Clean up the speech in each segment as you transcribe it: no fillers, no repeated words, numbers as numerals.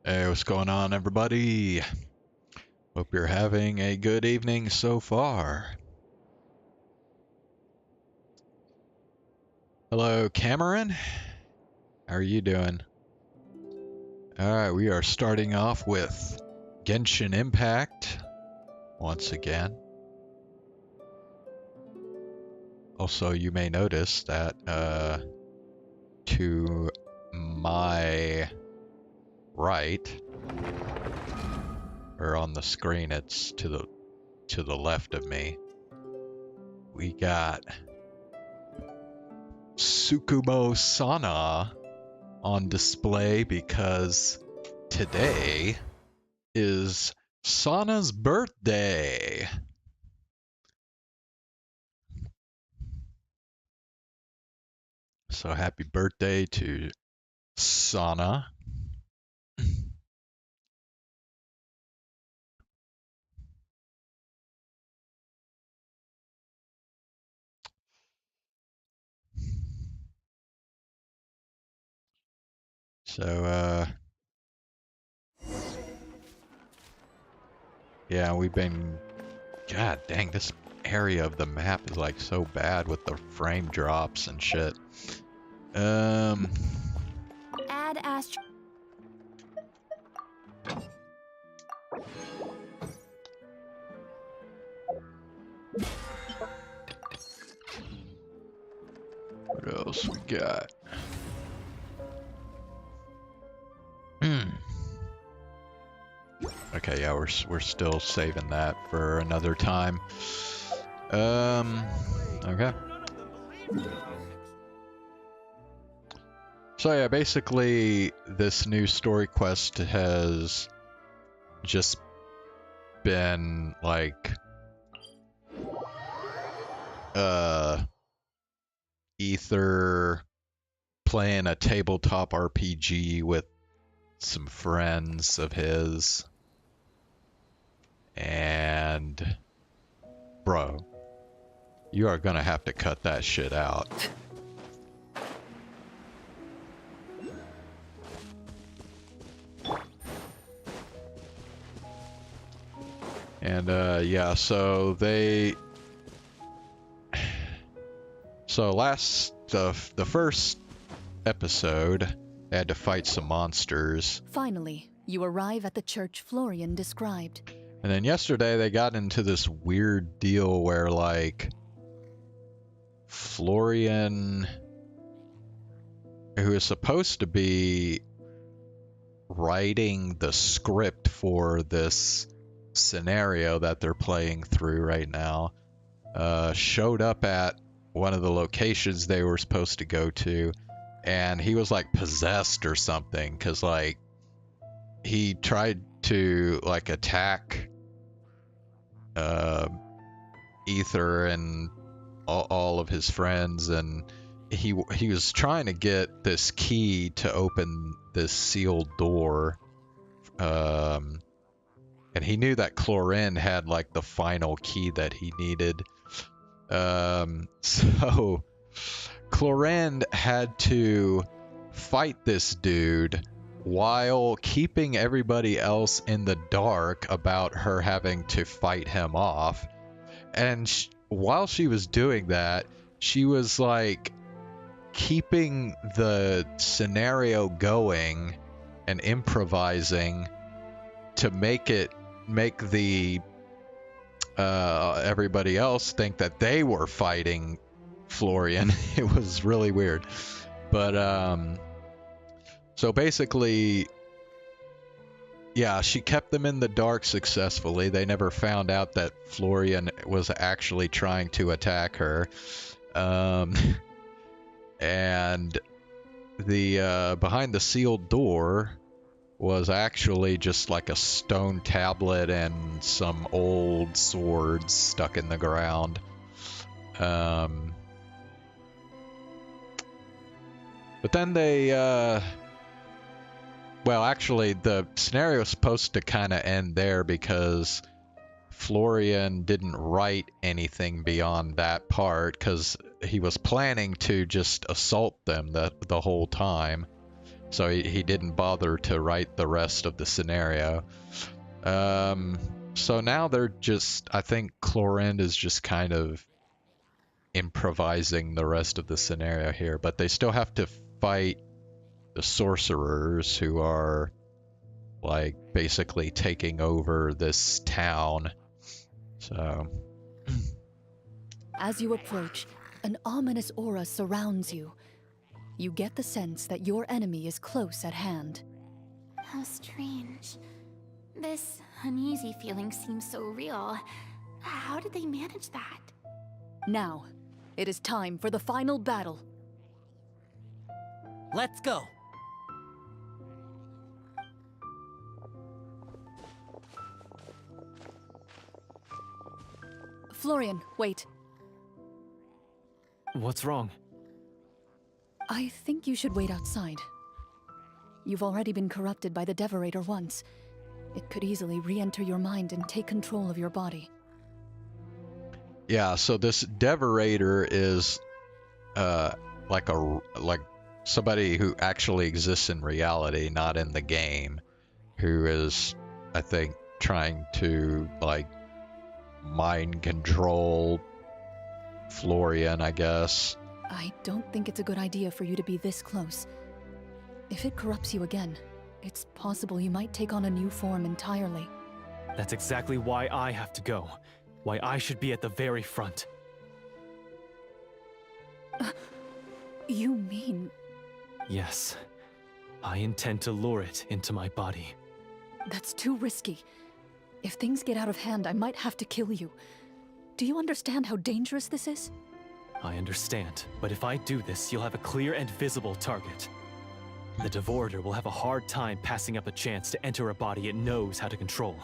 Hey, what's going on, everybody? Hope you're having a good evening so far. Hello, Cameron. How are you doing? Alright, we are starting off with GENSHIN IMPACT once again. Also, you may notice that to my right, or on the screen, it's to the left of me, we got Tsukumo Sana on display because today is Sana's birthday. So happy birthday to Sana. So, yeah, we've been... God dang, this area of the map is like so bad with the frame drops and shit. Add astro... What else we got? Okay, yeah, we're still saving that for another time. Okay. So yeah, basically this new story quest has just been like Ether playing a tabletop RPG with some friends of his, and bro, you are gonna have to cut that shit out. And yeah, so the first episode, I had to fight some monsters. Finally, you arrive at the church Florian described. And then yesterday they got into this weird deal where, like, Florian, who is supposed to be writing the script for this scenario that they're playing through right now, showed up at one of the locations they were supposed to go to, and he was like possessed or something, because like he tried to like attack Ether and all of his friends, and he was trying to get this key to open this sealed door, and he knew that Clorinde had like the final key that he needed. So Clorinde had to fight this dude while keeping everybody else in the dark about her having to fight him off. And while she was doing that, she was like keeping the scenario going and improvising to make the everybody else think that they were fighting Florian. It was really weird. But so basically, yeah, she kept them in the dark successfully. They never found out that Florian was actually trying to attack her. And the behind the sealed door was actually just like a stone tablet and some old swords stuck in the ground. But then they, well, actually, the scenario is supposed to kind of end there because Florian didn't write anything beyond that part, because he was planning to just assault them the whole time. So he didn't bother to write the rest of the scenario. So now they're just, I think Clorinde is just kind of improvising the rest of the scenario here, but they still have to fight the sorcerers, who are like basically taking over this town. So As you approach, an ominous aura surrounds you. You get the sense that your enemy is close at hand. How strange. This uneasy feeling seems so real. How did they manage that? Now, it is time for the final battle. Let's go! Florian, wait. What's wrong? I think you should wait outside. You've already been corrupted by the Devorator once. It could easily re-enter your mind and take control of your body. yeah, so this Devorator is like somebody who actually exists in reality, not in the game, who is, I think, trying to like mind control Florian, I guess. I don't think it's a good idea for you to be this close. If it corrupts you again, it's possible you might take on a new form entirely. That's exactly why I have to go. Why I should be at the very front. You mean... Yes. I intend to lure it into my body. That's too risky. If things get out of hand, I might have to kill you. Do you understand how dangerous this is? I understand, but if I do this, you'll have a clear and visible target. The Devorator will have a hard time passing up a chance to enter a body it knows how to control.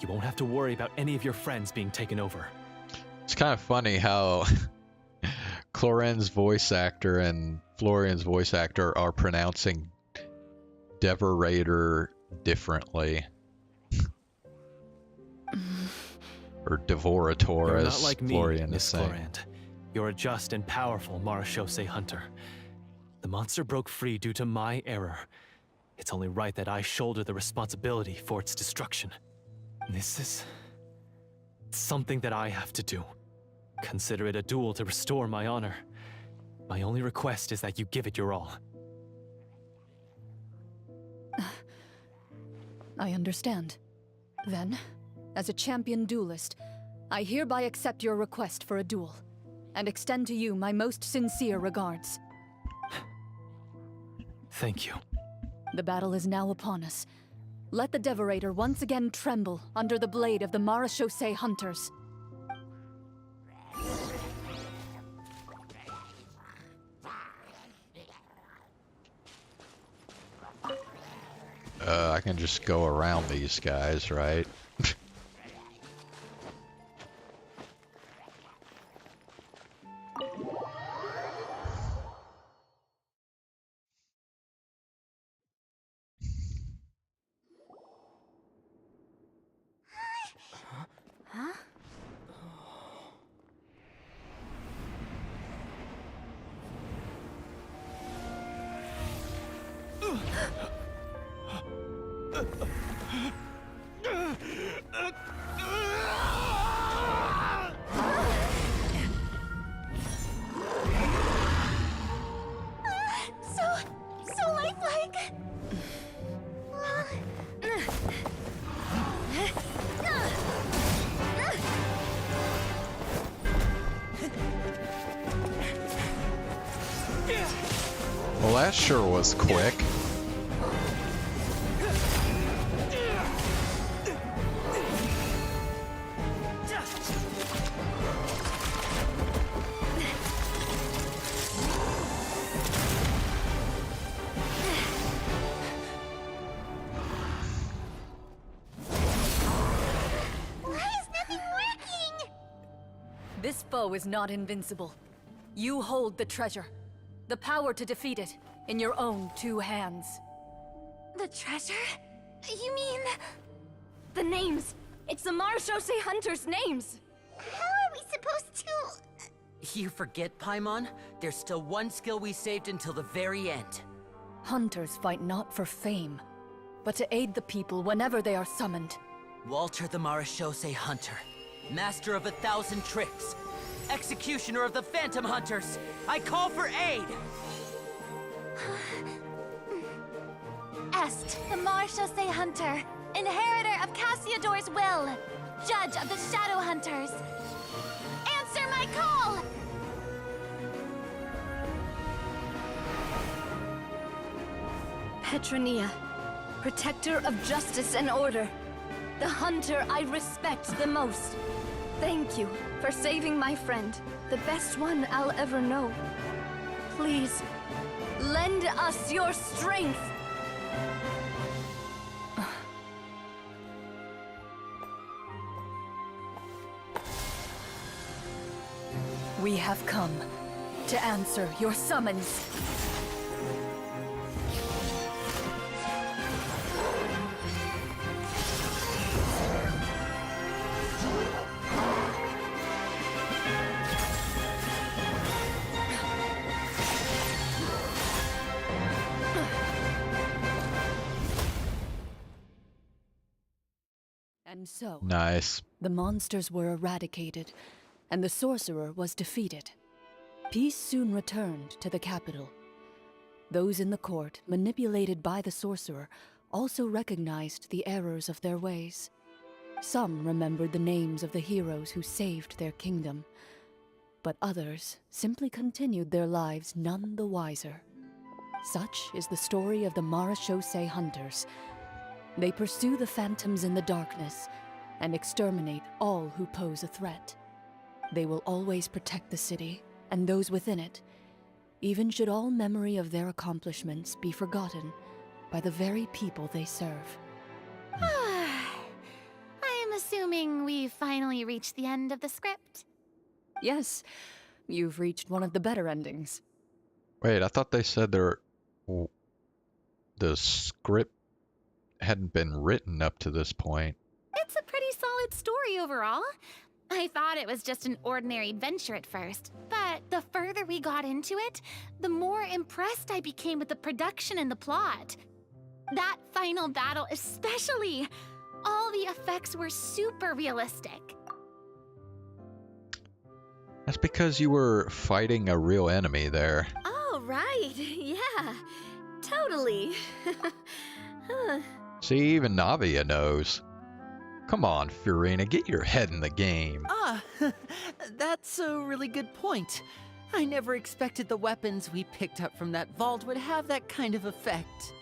You won't have to worry about any of your friends being taken over. It's kind of funny how Clorinde's voice actor and Florian's voice actor are pronouncing Devorator differently. Or Devorator, You're as not like me, Florian is Miss saying. Clorinde. You're a just and powerful marechaussee hunter. The monster broke free due to my error. It's only right that I shoulder the responsibility for its destruction. This is something that I have to do. Consider it a duel to restore my honor. My only request is that you give it your all. I understand. Then, as a champion duelist, I hereby accept your request for a duel, and extend to you my most sincere regards. Thank you. The battle is now upon us. Let the Devorator once again tremble under the blade of the marechaussee hunters. I can just go around these guys, right? So lifelike. Well, that sure was quick. This foe is not invincible. You hold the treasure. The power to defeat it in your own two hands. The treasure? You mean... the names. It's the marechaussee hunters' names. How are we supposed to... You forget, Paimon? There's still one skill we saved until the very end. Hunters fight not for fame, but to aid the people whenever they are summoned. Walter the Marechaussee Hunter, master of 1,000 tricks, executioner of the Phantom Hunters, I call for aid! Est, the Marechaussee Hunter, inheritor of Cassiodor's will, judge of the Shadow Hunters. Answer my call! Petronia, protector of justice and order. The hunter I respect the most. Thank you for saving my friend, the best one I'll ever know. Please, lend us your strength! We have come to answer your summons. And so, Nice. the monsters were eradicated, and the sorcerer was defeated. Peace soon returned to the capital. Those in the court, manipulated by the sorcerer, also recognized the errors of their ways. Some remembered the names of the heroes who saved their kingdom, but others simply continued their lives none the wiser. Such is the story of the Marechaussee Hunters. They pursue the phantoms in the darkness and exterminate all who pose a threat. They will always protect the city and those within it, even should all memory of their accomplishments be forgotten by the very people they serve. I am assuming we've finally reached the end of the script. Yes, you've reached one of the better endings. Wait, I thought they said the script hadn't been written up to this point. It's a pretty solid story overall. I thought it was just an ordinary adventure at first, but the further we got into it, the more impressed I became with the production and the plot. That final battle especially. All the effects were super realistic. That's because you were fighting a real enemy there. Oh, right. Yeah, totally. See, even Navia knows. Come on, Furina, get your head in the game. Ah, that's a really good point. I never expected the weapons we picked up from that vault would have that kind of effect.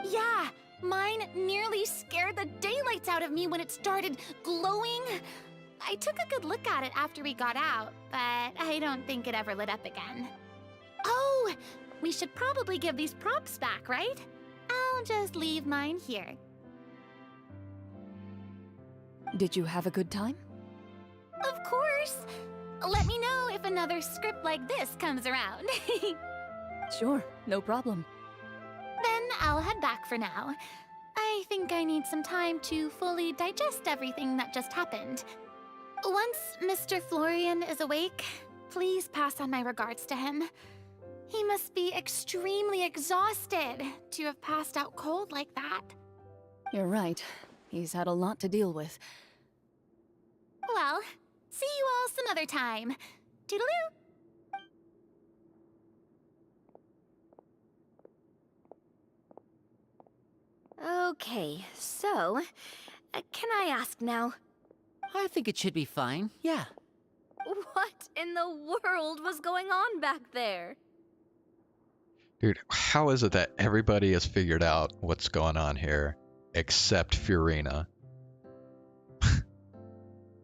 Yeah, mine nearly scared the daylights out of me when it started glowing. I took a good look at it after we got out, but I don't think it ever lit up again. Oh, we should probably give these props back, right? I'll just leave mine here. Did you have a good time? Of course! Let me know if another script like this comes around. Sure, no problem. Then I'll head back for now. I think I need some time to fully digest everything that just happened. Once Mr. Florian is awake, please pass on my regards to him. He must be extremely exhausted to have passed out cold like that. You're right. He's had a lot to deal with. Well, see you all some other time. Toodaloo! Okay, so, can I ask now? I think it should be fine, yeah. What in the world was going on back there? Dude, how is it that everybody has figured out what's going on here except Furina?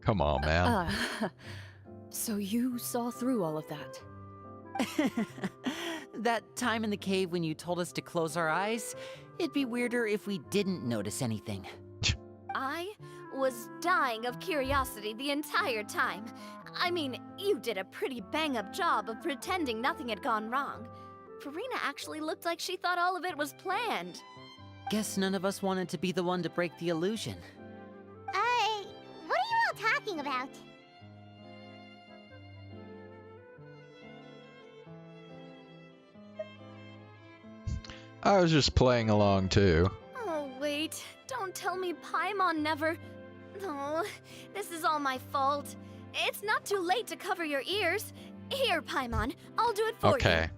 Come on, man. So you saw through all of that? That time in the cave when you told us to close our eyes, it'd be weirder if we didn't notice anything. I was dying of curiosity the entire time. I mean, you did a pretty bang-up job of pretending nothing had gone wrong. Farina actually looked like she thought all of it was planned. Guess none of us wanted to be the one to break the illusion. What are you all talking about? I was just playing along too. Oh, wait. Don't tell me Paimon never... Oh, this is all my fault. It's not too late to cover your ears. Here, Paimon. I'll do it for you. Okay.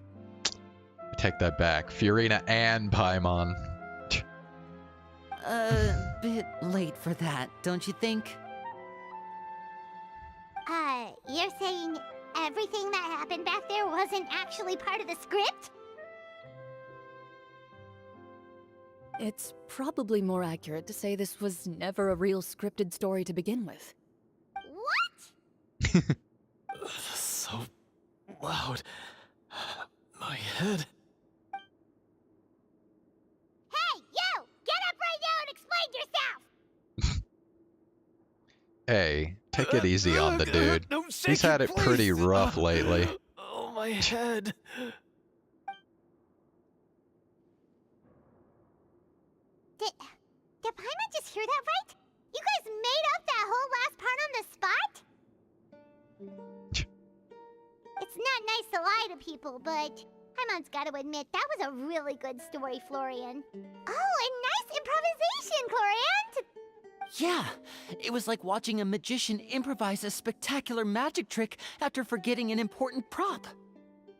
Take that back. Fiorina and Paimon. A bit late for that, don't you think? You're saying everything that happened back there wasn't actually part of the script? It's probably more accurate to say this was never a real scripted story to begin with. What? So loud. My head. Hey, you! Get up right now and explain yourself! Hey, take it easy on the dude. No, He's had it pretty rough lately. Oh, my head. Did Paimon just hear that right? You guys made up that whole last part on the spot? It's not nice to lie to people, but Paimon's got to admit, that was a really good story, Florian. Oh, and nice improvisation, Clorinde! Yeah, it was like watching a magician improvise a spectacular magic trick after forgetting an important prop.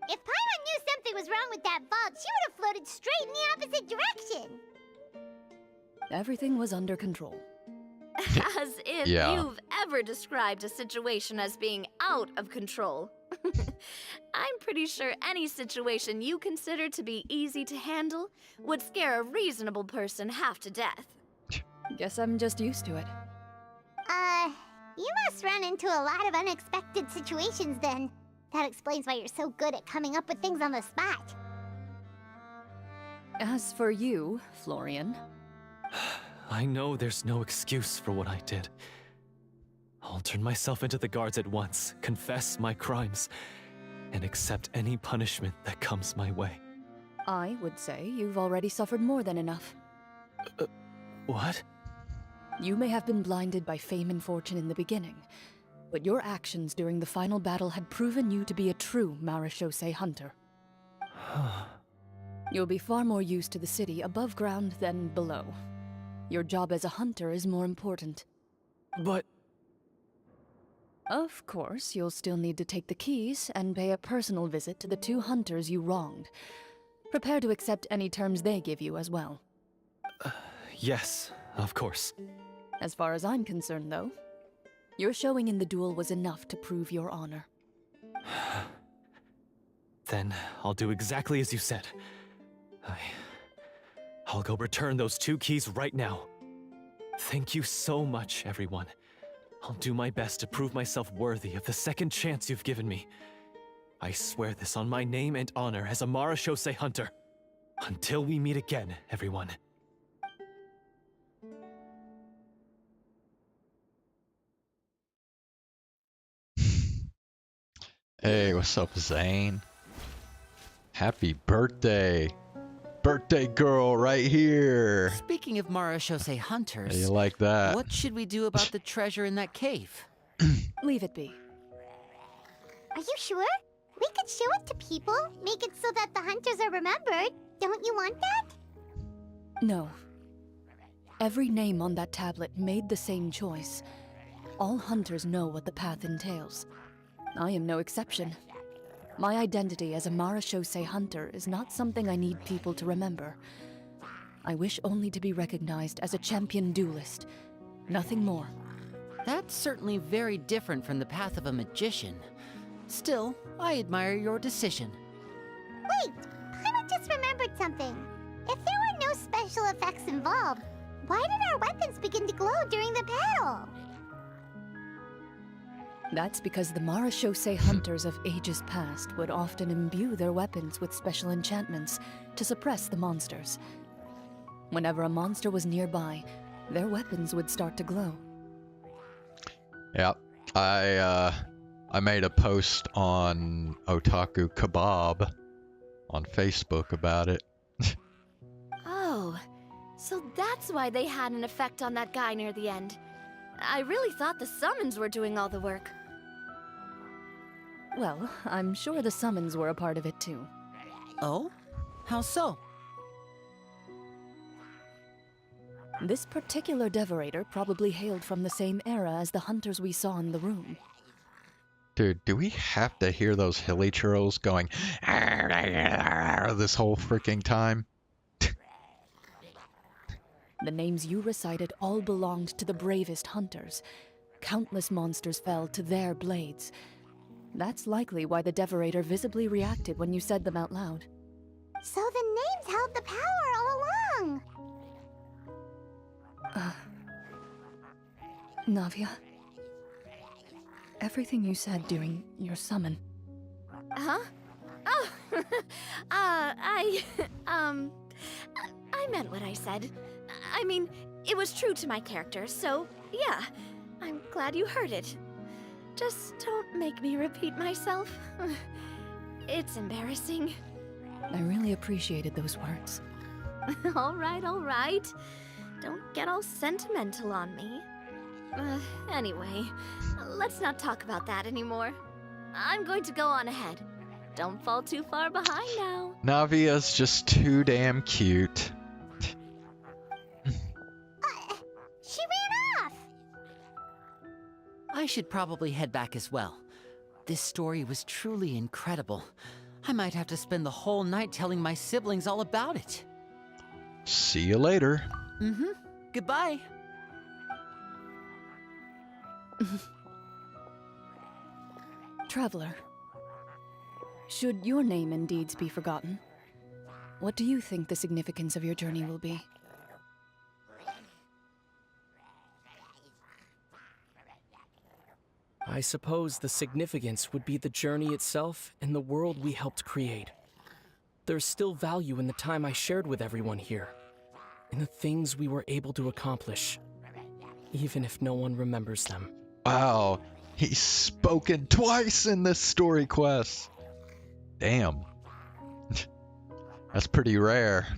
If Paimon knew something was wrong with that vault, she would have floated straight in the opposite direction. Everything was under control. As if Yeah. you've ever described a situation as being out of control. I'm pretty sure any situation you consider to be easy to handle would scare a reasonable person half to death. Guess I'm just used to it. You must run into a lot of unexpected situations then. That explains why you're so good at coming up with things on the spot. As for you, Florian, I know there's no excuse for what I did. I'll turn myself into the guards at once, confess my crimes, and accept any punishment that comes my way. I would say you've already suffered more than enough. What? You may have been blinded by fame and fortune in the beginning, but your actions during the final battle had proven you to be a true Marechaussee hunter. You'll be far more used to the city above ground than below. Your job as a hunter is more important. But... Of course, you'll still need to take the keys and pay a personal visit to the 2 hunters you wronged. Prepare to accept any terms they give you as well. yes, of course. As far as I'm concerned, though, your showing in the duel was enough to prove your honor. Then I'll do exactly as you said. I'll go return those 2 keys right now. Thank you so much, everyone. I'll do my best to prove myself worthy of the second chance you've given me. I swear this on my name and honor as a Marechaussee hunter. Until we meet again, everyone. Hey, what's up, Zane? Happy birthday. Birthday girl right here. Speaking of Marechaussee hunters, How you like that? what should we do about the treasure in that cave? Leave it be. Are you sure? We could show it to people, make it so that the hunters are remembered. Don't you want that? No. Every name on that tablet made the same choice. All hunters know what the path entails. I am no exception. My identity as a Marechaussee hunter is not something I need people to remember. I wish only to be recognized as a champion duelist. Nothing more. That's certainly very different from the path of a magician. Still, I admire your decision. Wait, Paimon just remembered something. If there were no special effects involved, why did our weapons begin to glow during the battle? That's because the Marechaussee hunters of ages past would often imbue their weapons with special enchantments to suppress the monsters. Whenever a monster was nearby, their weapons would start to glow. Yep. I made a post on Otaku Kebab on Facebook about it. Oh, so that's why they had an effect on that guy near the end. I really thought the summons were doing all the work. Well, I'm sure the summons were a part of it too. Oh? How so? This particular devorator probably hailed from the same era as the hunters we saw in the room. Dude, do we have to hear those hilly churls going this whole freaking time? The names you recited all belonged to the bravest hunters. Countless monsters fell to their blades. That's likely why the devorator visibly reacted when you said them out loud. So the names held the power all along! Navia, everything you said during your summon. Huh? Oh, I meant what I said. I mean, it was true to my character, so yeah, I'm glad you heard it. Just don't make me repeat myself. It's embarrassing. I really appreciated those words. All right. Don't get all sentimental on me. Anyway, let's not talk about that anymore. I'm going to go on ahead. Don't fall too far behind now. Navia's just too damn cute. She ran off! I should probably head back as well. This story was truly incredible. I might have to spend the whole night telling my siblings all about it. See you later. Mm-hmm. Goodbye. Traveler, should your name and deeds be forgotten, what do you think the significance of your journey will be? I suppose the significance would be the journey itself and the world we helped create. There's still value in the time I shared with everyone here, in the things we were able to accomplish, even if no one remembers them. Wow, he's spoken twice in this story quest. Damn. That's pretty rare.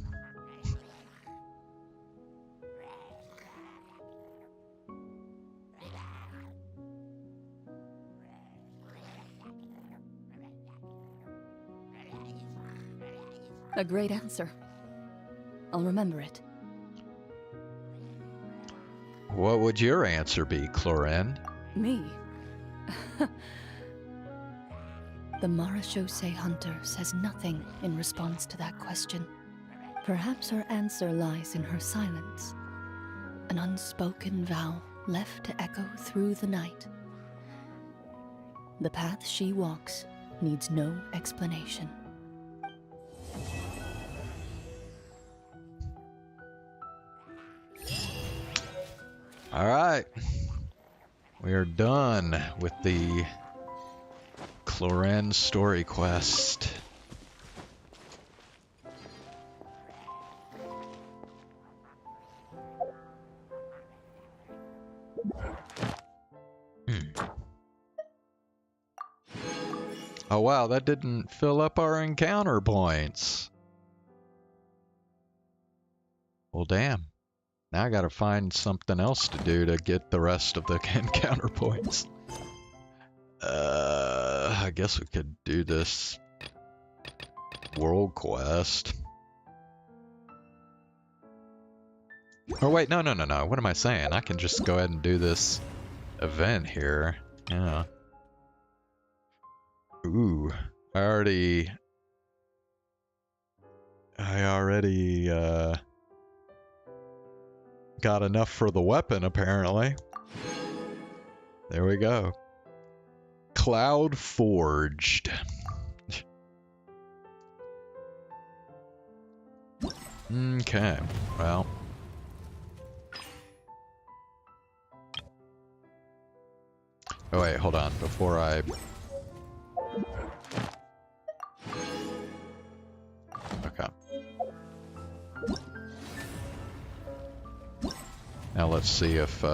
A great answer. I'll remember it. What would your answer be, Clorinde? Me? The Marechaussee Hunter says nothing in response to that question. Perhaps her answer lies in her silence. An unspoken vow left to echo through the night. The path she walks needs no explanation. All right. We are done with the Clorinde story quest. Oh wow, that didn't fill up our encounter points. Well, damn. Now I gotta find something else to do to get the rest of the encounter points. I guess we could do this world quest. Oh wait, no. What am I saying? I can just go ahead and do this event here. Yeah. Ooh, I already got enough for the weapon, apparently. There we go. Cloud Forged. Okay, well. Oh wait, hold on. Before I... Okay. Now let's see if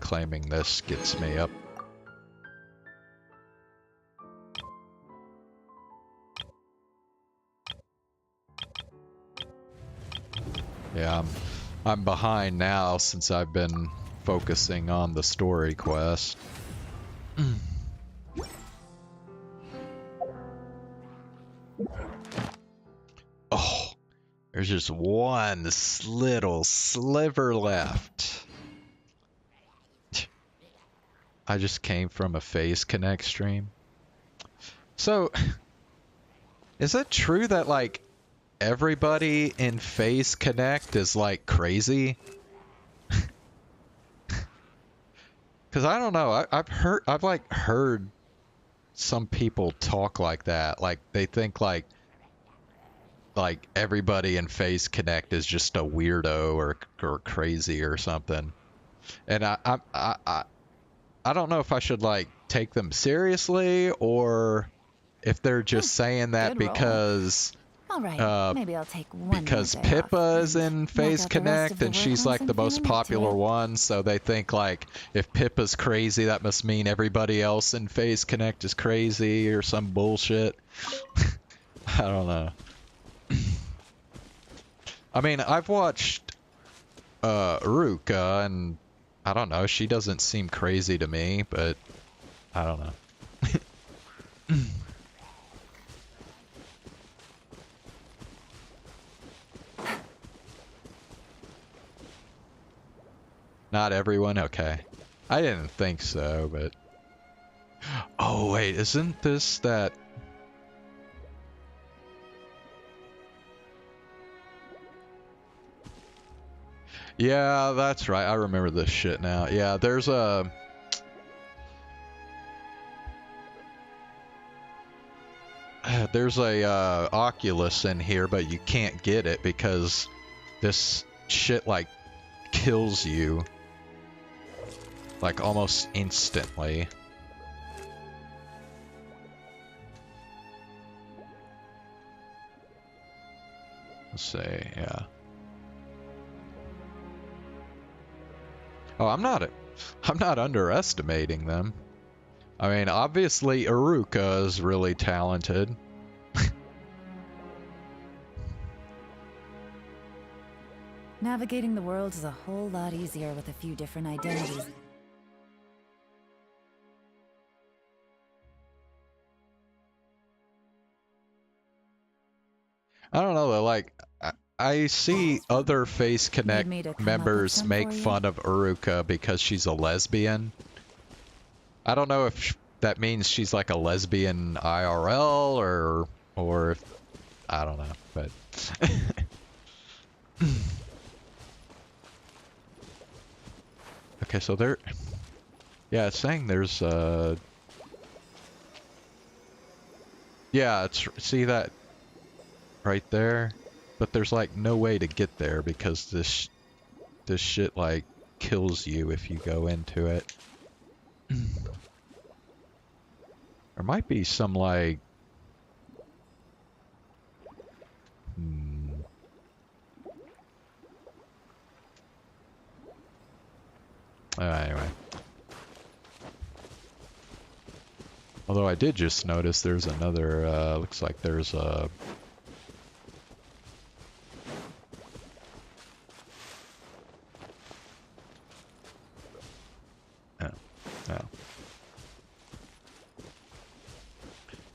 claiming this gets me up. Yeah, I'm behind now since I've been focusing on the story quest. Oh, There's just one little sliver left. I just came from a Phase Connect stream. So, is it true that, like, everybody in Phase Connect is, like, crazy? Because I don't know. I've heard some people talk like that. Like, they think, like everybody in Phase Connect is just a weirdo or crazy or something. And I don't know if I should, like, take them seriously or if they're just saying that good roll. because All right, maybe I'll take one because more day Pippa off is and in knock Phase out the rest of Connect the and work she's on like the some most feeling up to popular it. one, so they think, like, if Pippa's crazy, that must mean everybody else in Phase Connect is crazy or some bullshit. I don't know. I mean, I've watched Uruka, and I don't know, she doesn't seem crazy to me, but I don't know. Not everyone? Okay. I didn't think so, but... Oh, wait, isn't this that... Yeah, that's right. I remember this shit now. Yeah, there's a... There's a Oculus in here, but you can't get it because this shit, like, kills you. Like, almost instantly. Let's see, yeah. Oh, I'm not underestimating them. I mean, obviously Uruka is really talented. Navigating the world is a whole lot easier with a few different identities. I don't know though, like, I see other Face Connect me to come up with members some make for you? fun of Uruka because she's a lesbian. I don't know if that means she's like a lesbian IRL or if, I don't know, but okay, so there, yeah, it's saying there's yeah, it's, see that right there? But there's like no way to get there because this shit like kills you if you go into it. There might be some like anyway. Although I did just notice there's another looks like there's a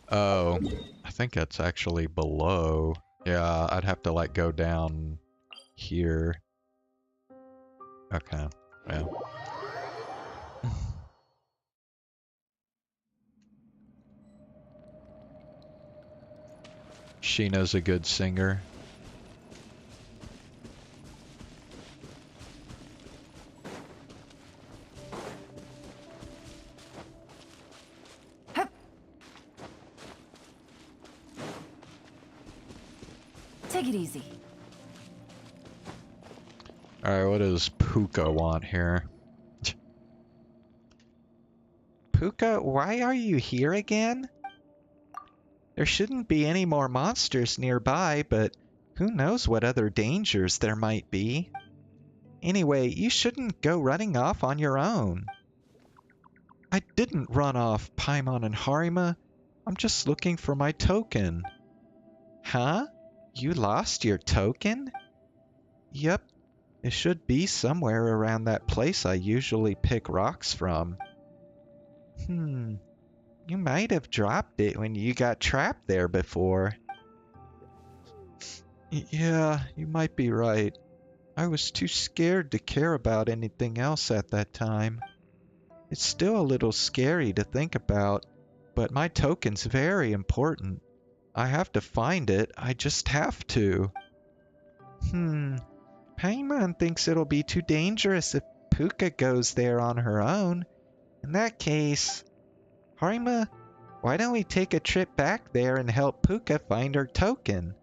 oh, I think that's actually below. Yeah, I'd have to like go down here. Okay, yeah. Sheena's a good singer. Take it easy. Alright, what does Puka want here? Puka, why are you here again? There shouldn't be any more monsters nearby, but who knows what other dangers there might be. Anyway, you shouldn't go running off on your own. I didn't run off, Paimon and Harima. I'm just looking for my token. Huh? You lost your token? Yep. It should be somewhere around that place I usually pick rocks from. You might have dropped it when you got trapped there before. Yeah, you might be right. I was too scared to care about anything else at that time. It's still a little scary to think about, but my token's very important. I have to find it. I just have to. Paimon thinks it'll be too dangerous if Puka goes there on her own. In that case, Harima, why don't we take a trip back there and help Puka find her token?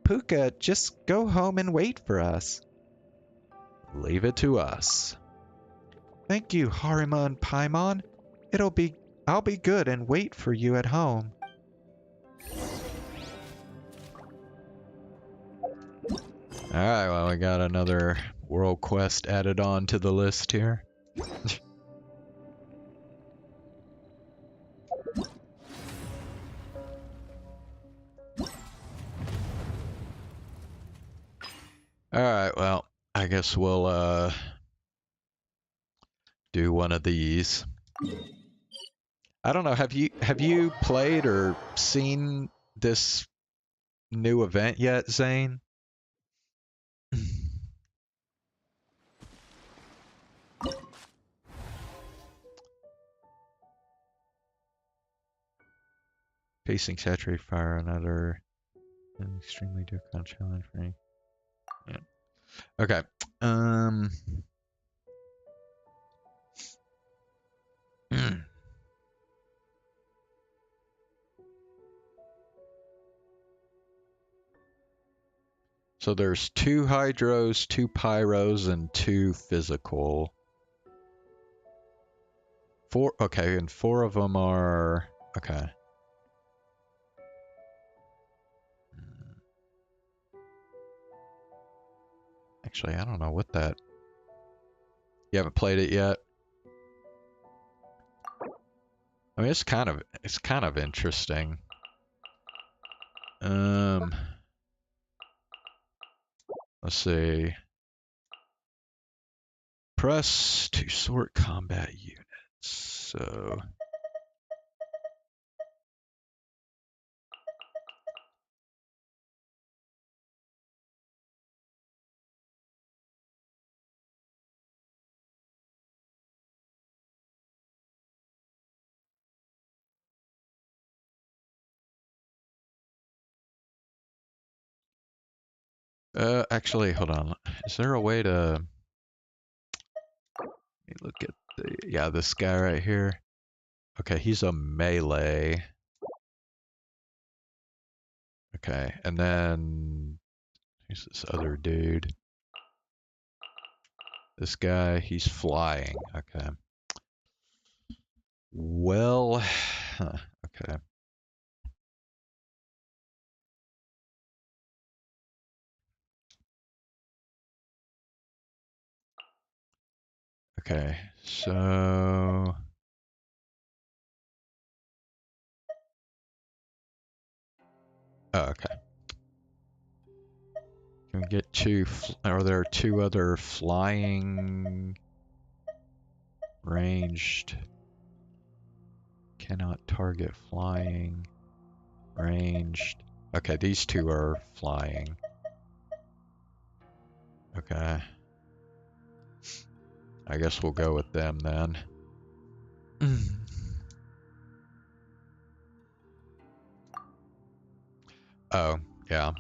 Puka, just go home and wait for us. Leave it to us. Thank you, Harima and Paimon. I'll be good and wait for you at home. Alright, well, we got another world quest added on to the list here. Alright, well, I guess we'll do one of these. I don't know, have you played or seen this new event yet, Zane? Facing saturated fire, another extremely difficult challenge for me. Yeah. Okay. So there's 2 hydros, 2 pyros, and 2 physical. 4, okay, and 4 of them are, okay. Actually, I don't know what that... You haven't played it yet? I mean, it's kind of interesting. Let's see. Press to sort combat units. So... actually, hold on. Is there a way to... Let me look at the... Yeah, this guy right here. Okay, he's a melee. Okay, and then... Here's this other dude. This guy, he's flying. Okay. Well... okay. Okay, so... Oh, okay. Can we get 2... Are there 2 other flying... Ranged... Cannot target flying... Ranged... Okay, these 2 are flying. Okay. I guess we'll go with them then. Oh, yeah.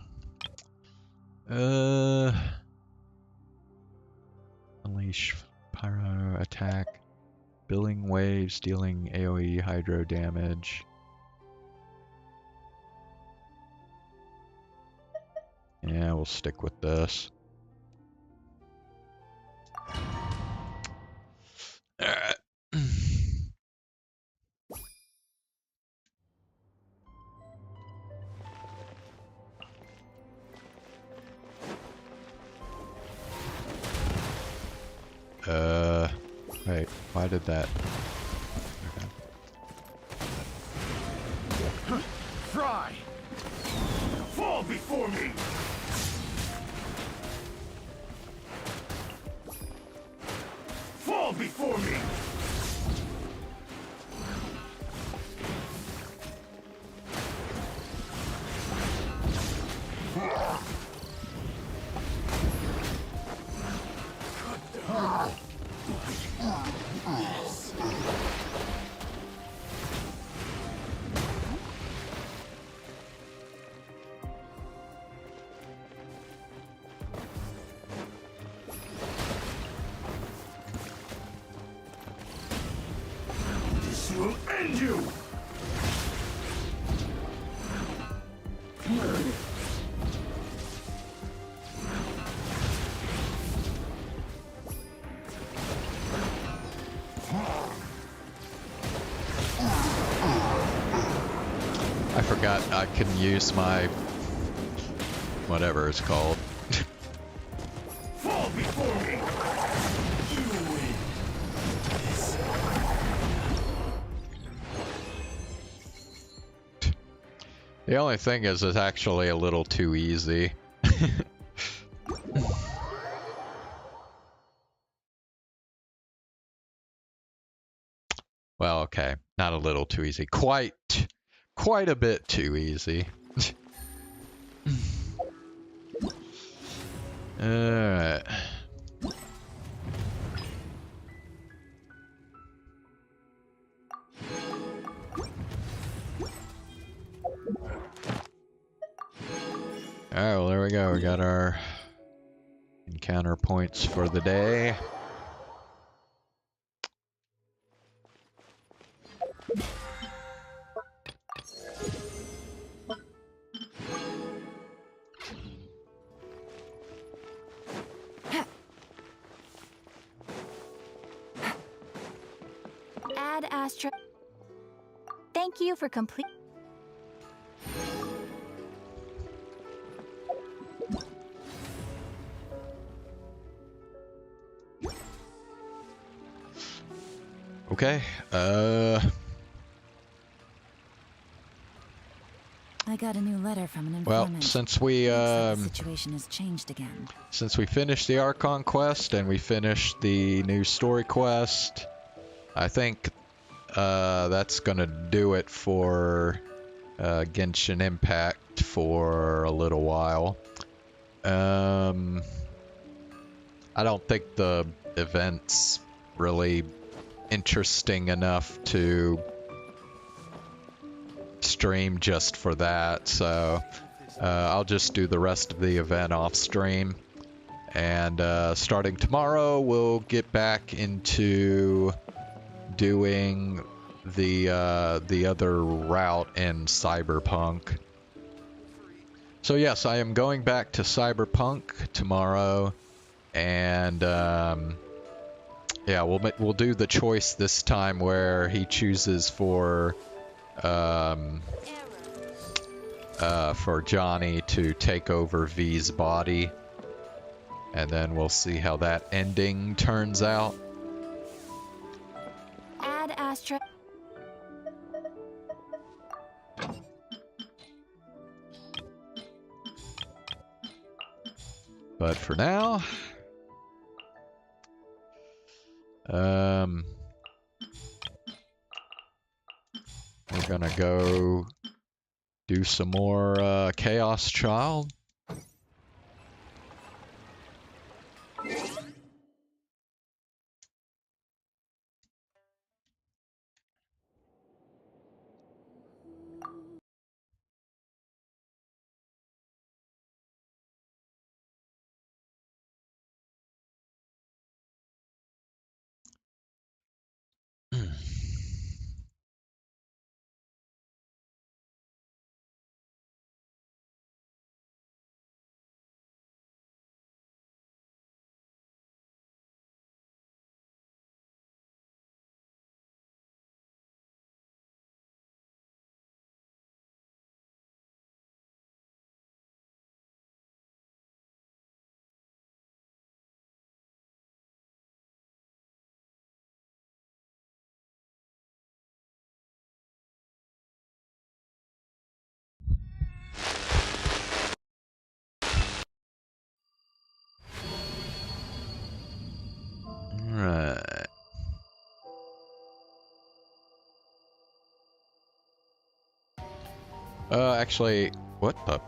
Unleash pyro attack. Billing waves dealing AoE hydro damage. Yeah, we'll stick with this. Alright. Wait, why did that? Okay. Fry! Fall before me! Fall before me! I can use my whatever it's called. Fall before me! You win. The only thing is it's actually a little too easy. Well, okay, not a little too easy. Quite a bit too easy. Alright. Alright, well there we go. We got our encounter points for the day. Ad Astra. Thank you for complete. Okay, I got a new letter from an well, informant. since we Looks like the situation has changed again. since we finished the Archon quest and we finished the new story quest, I think that's gonna do it for Genshin Impact for a little while. I don't think the event's really interesting enough to stream just for that, so I'll just do the rest of the event off stream, and starting tomorrow we'll get back into doing the other route in Cyberpunk. So yes, I am going back to Cyberpunk tomorrow, and yeah, we'll do the choice this time where he chooses for Johnny to take over V's body, and then we'll see how that ending turns out. Ad Astra. But for now, we're gonna go do some more Chaos Child. Right. Actually, what the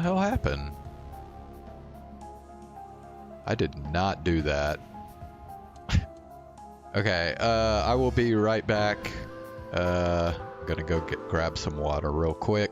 hell happened? I did not do that. Okay, I will be right back. I'm gonna go grab some water real quick.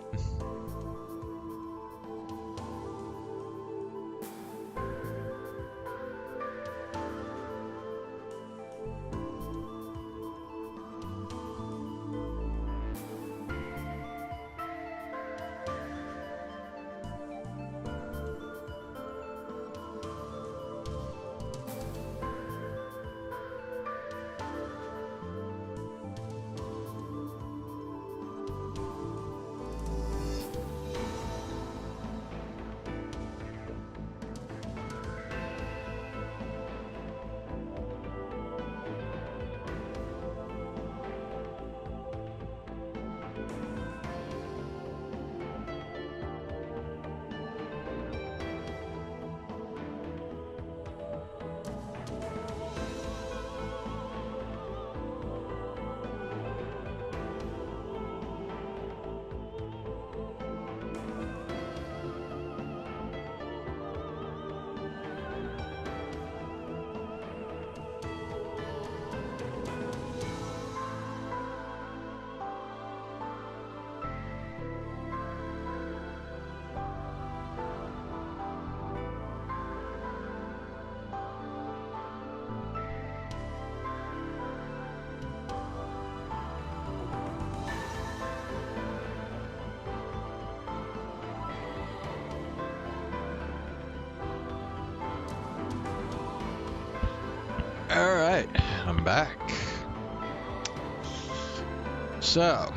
Alright, I'm back. So.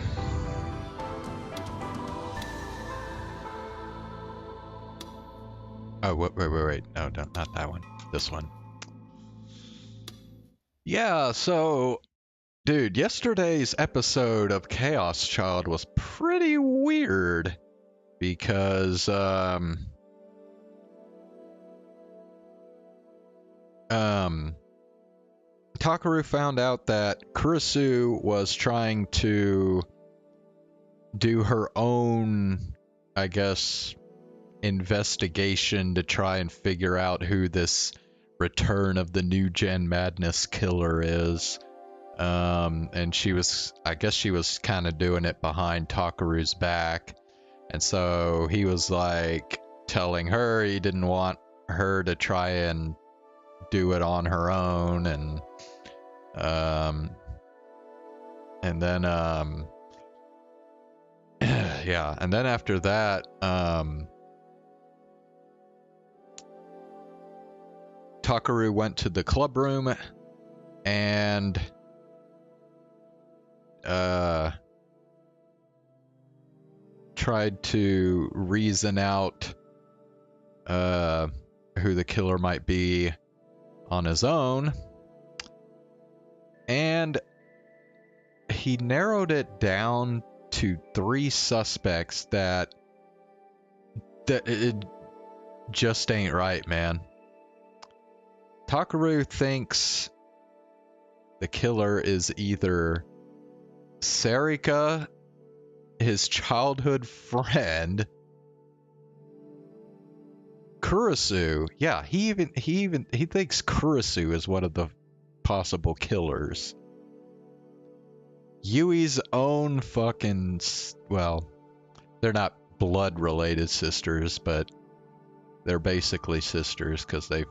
Oh, wait. No, not that one. This one. Yeah, so, dude, yesterday's episode of Chaos Child was pretty weird because, Takaru found out that Kurisu was trying to do her own, I guess, investigation to try and figure out who this Return of the New Gen Madness killer is. And I guess she was kind of doing it behind Takaru's back. And so he was like telling her he didn't want her to try and do it on her own, and then yeah, and then after that, Takaru went to the club room and tried to reason out who the killer might be on his own, and he narrowed it down to 3 suspects that it just ain't right, man. Takaru thinks the killer is either Sarika, his childhood friend, Kurisu. Yeah, he thinks Kurisu is one of the possible killers. Yui's own fucking, well, they're not blood-related sisters, but they're basically sisters because they've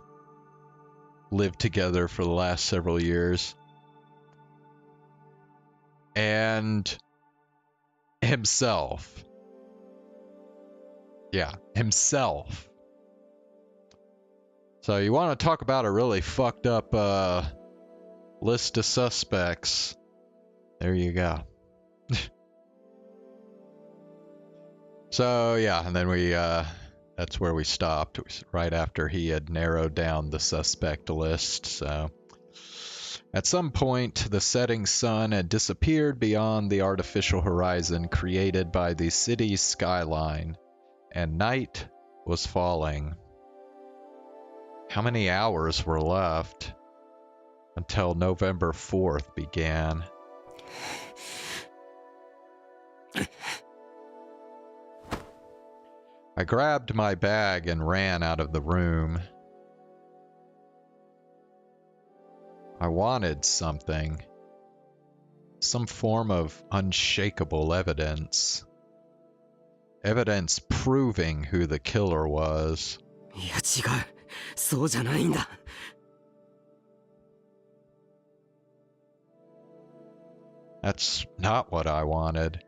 lived together for the last several years. And himself. Yeah, himself. So you want to talk about a really fucked up list of suspects. There you go. So yeah, and then that's where we stopped, right after he had narrowed down the suspect list. So at some point, the setting sun had disappeared beyond the artificial horizon created by the city's skyline, and night was falling. How many hours were left until November 4th began? I grabbed my bag and ran out of the room. I wanted something. Some form of unshakable evidence. Evidence proving who the killer was. いや違う、そうじゃないんだ。That's not what I wanted.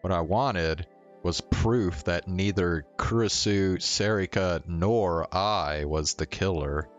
What I wanted was proof that neither Kurisu, Sarika, nor I was the killer.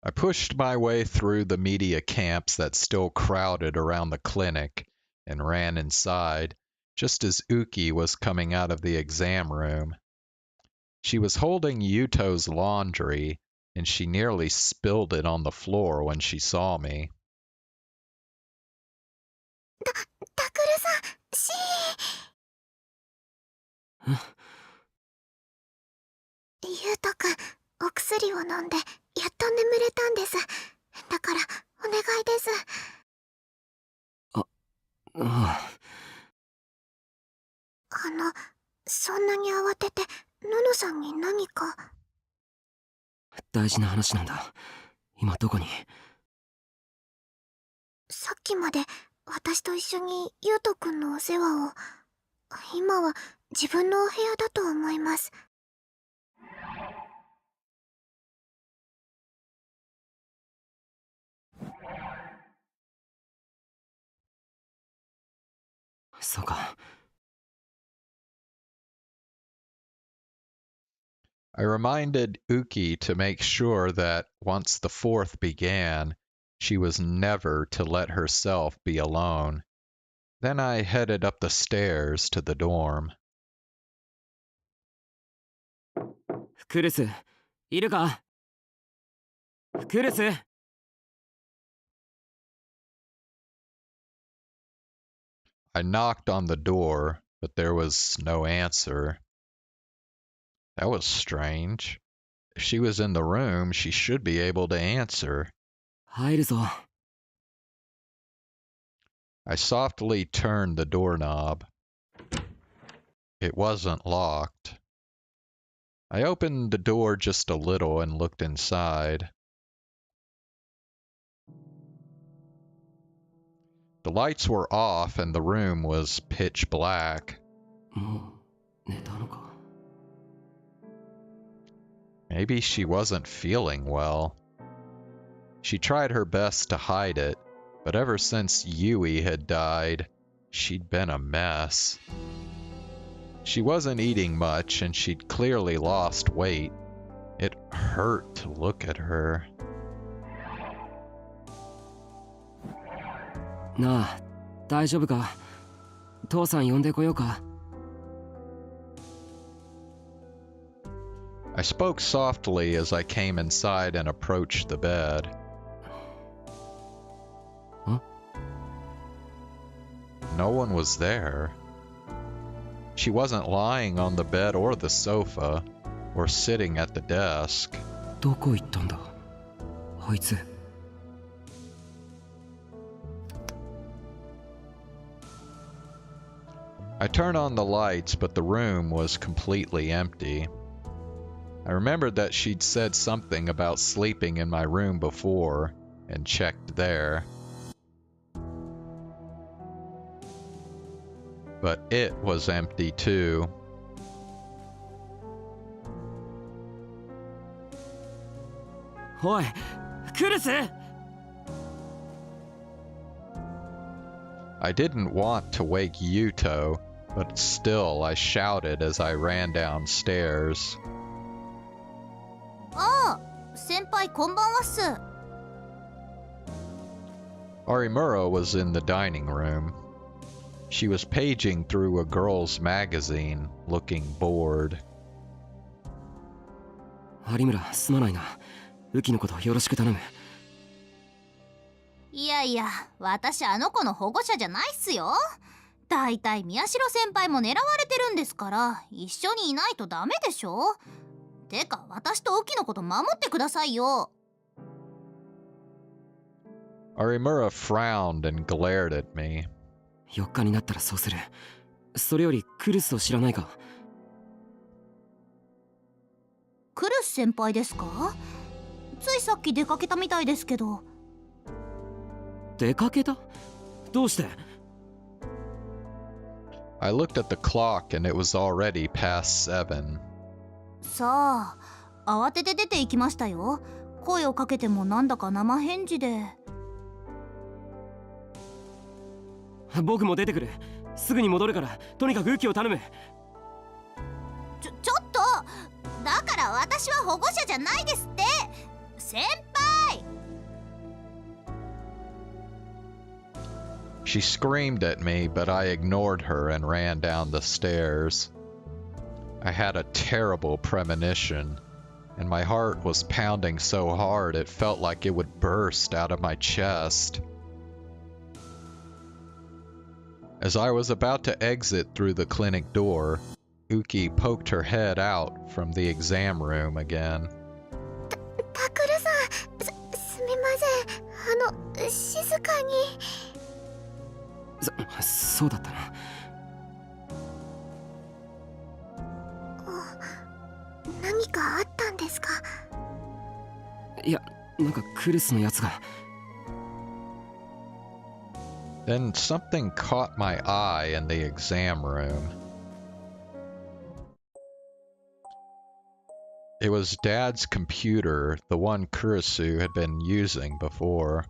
I pushed my way through the media camps that still crowded around the clinic and ran inside, just as Uki was coming out of the exam room. She was holding Yuto's laundry, and she nearly spilled it on the floor when she saw me. タクルさん、ゆうとくん、お薬を飲んでやっと眠れたんです。だからお願いです。そんなに慌ててののさんに何か。大事な話なんだ。今どこに？さっきまで私と一緒にゆうとくんのお世話を。今は自分のお部屋だと思います。そうか。I reminded Uki to make sure that once the fourth began, she was never to let herself be alone. Then I headed up the stairs to the dorm. クルス、いるか？クルス。 I knocked on the door, but there was no answer. That was strange. If she was in the room, she should be able to answer. 入るぞ。 I softly turned the doorknob. It wasn't locked. I opened the door just a little and looked inside. The lights were off and the room was pitch black. もう寝たのか。 Maybe she wasn't feeling well. She tried her best to hide it, but ever since Yui had died, she'd been a mess. She wasn't eating much and she'd clearly lost weight. It hurt to look at her. なあ、大丈夫か？父さん呼んでこようか？ I spoke softly as I came inside and approached the bed. Huh? No one was there. She wasn't lying on the bed or the sofa, or sitting at the desk. どこ行ったんだ？あいつ。 I turned on the lights, but the room was completely empty. I remembered that she'd said something about sleeping in my room before, and checked there. But it was empty too. おい、クルス！ I didn't want to wake Yuto, but still I shouted as I ran downstairs. ああ、先輩こんばんはっす。 Arimura was in the dining room. She was paging through a girl's magazine, looking bored. 有村、すまないな。ウキのことよろしく頼む。いやいや、私あの子の保護者じゃないっすよ。だいたい宮代先輩も狙われてるんですから、一緒にいないとダメでしょ。てか、私とウキのこと守ってくださいよ。 Arimura frowned and glared at me. 4日になったらそうする。それよりクルスを知らないか？クルス先輩ですか？ついさっき出かけたみたいですけど。出かけた？どうして？ I looked at the clock and it was already past 7. さあ、慌てて出て行きましたよ。声をかけてもなんだか生返事で。僕も出てくる。すぐに戻るから、とにかくウキを頼む。ちょっと、だから私は保護者じゃないですって。先輩。 She screamed at me, but I ignored her and ran down the stairs. I had a terrible premonition, and my heart was pounding so hard it felt like it would burst out of my chest. As I was about to exit through the clinic door, Uki poked her head out from the exam room again. タクルさん、すみません。静かに。そうだったな。何かあったんですか？いや、なんかクルスのやつが。 Then something caught my eye in the exam room. It was Dad's computer, the one Kurisu had been using before.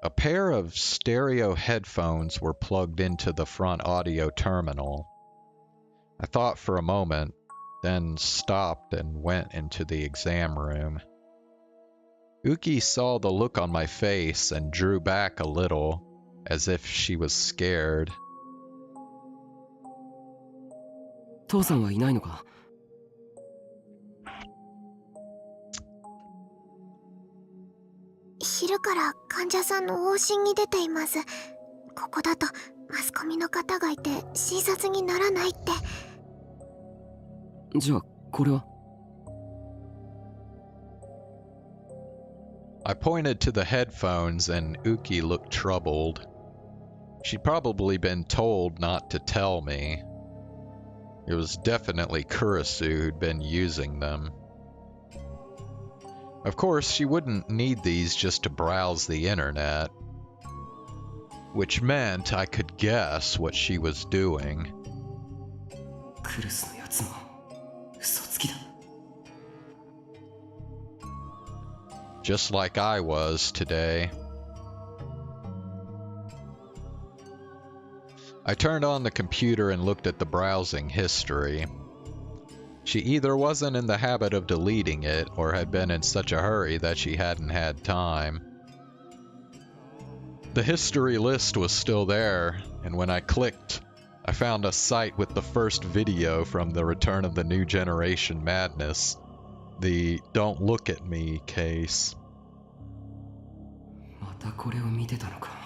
A pair of stereo headphones were plugged into the front audio terminal. I thought for a moment, then stopped and went into the exam room. Uki saw the look on my face and drew back a little, as if she was scared. 父さんはいないのか? 昼から患者さんの往診に出ています。ここだとマスコミの方がいて診察にならないって。じゃあこれは? I pointed to the headphones and Uki looked troubled. She'd probably been told not to tell me. It was definitely Kurisu who'd been using them. Of course, she wouldn't need these just to browse the internet, which meant I could guess what she was doing. クルスのやつも嘘つきだ。Just like I was today. I turned on the computer and looked at the browsing history. She either wasn't in the habit of deleting it or had been in such a hurry that she hadn't had time. The history list was still there, and when I clicked, I found a site with the first video from the Return of the New Generation madness, the Don't Look at Me case. またこれを見てたのか。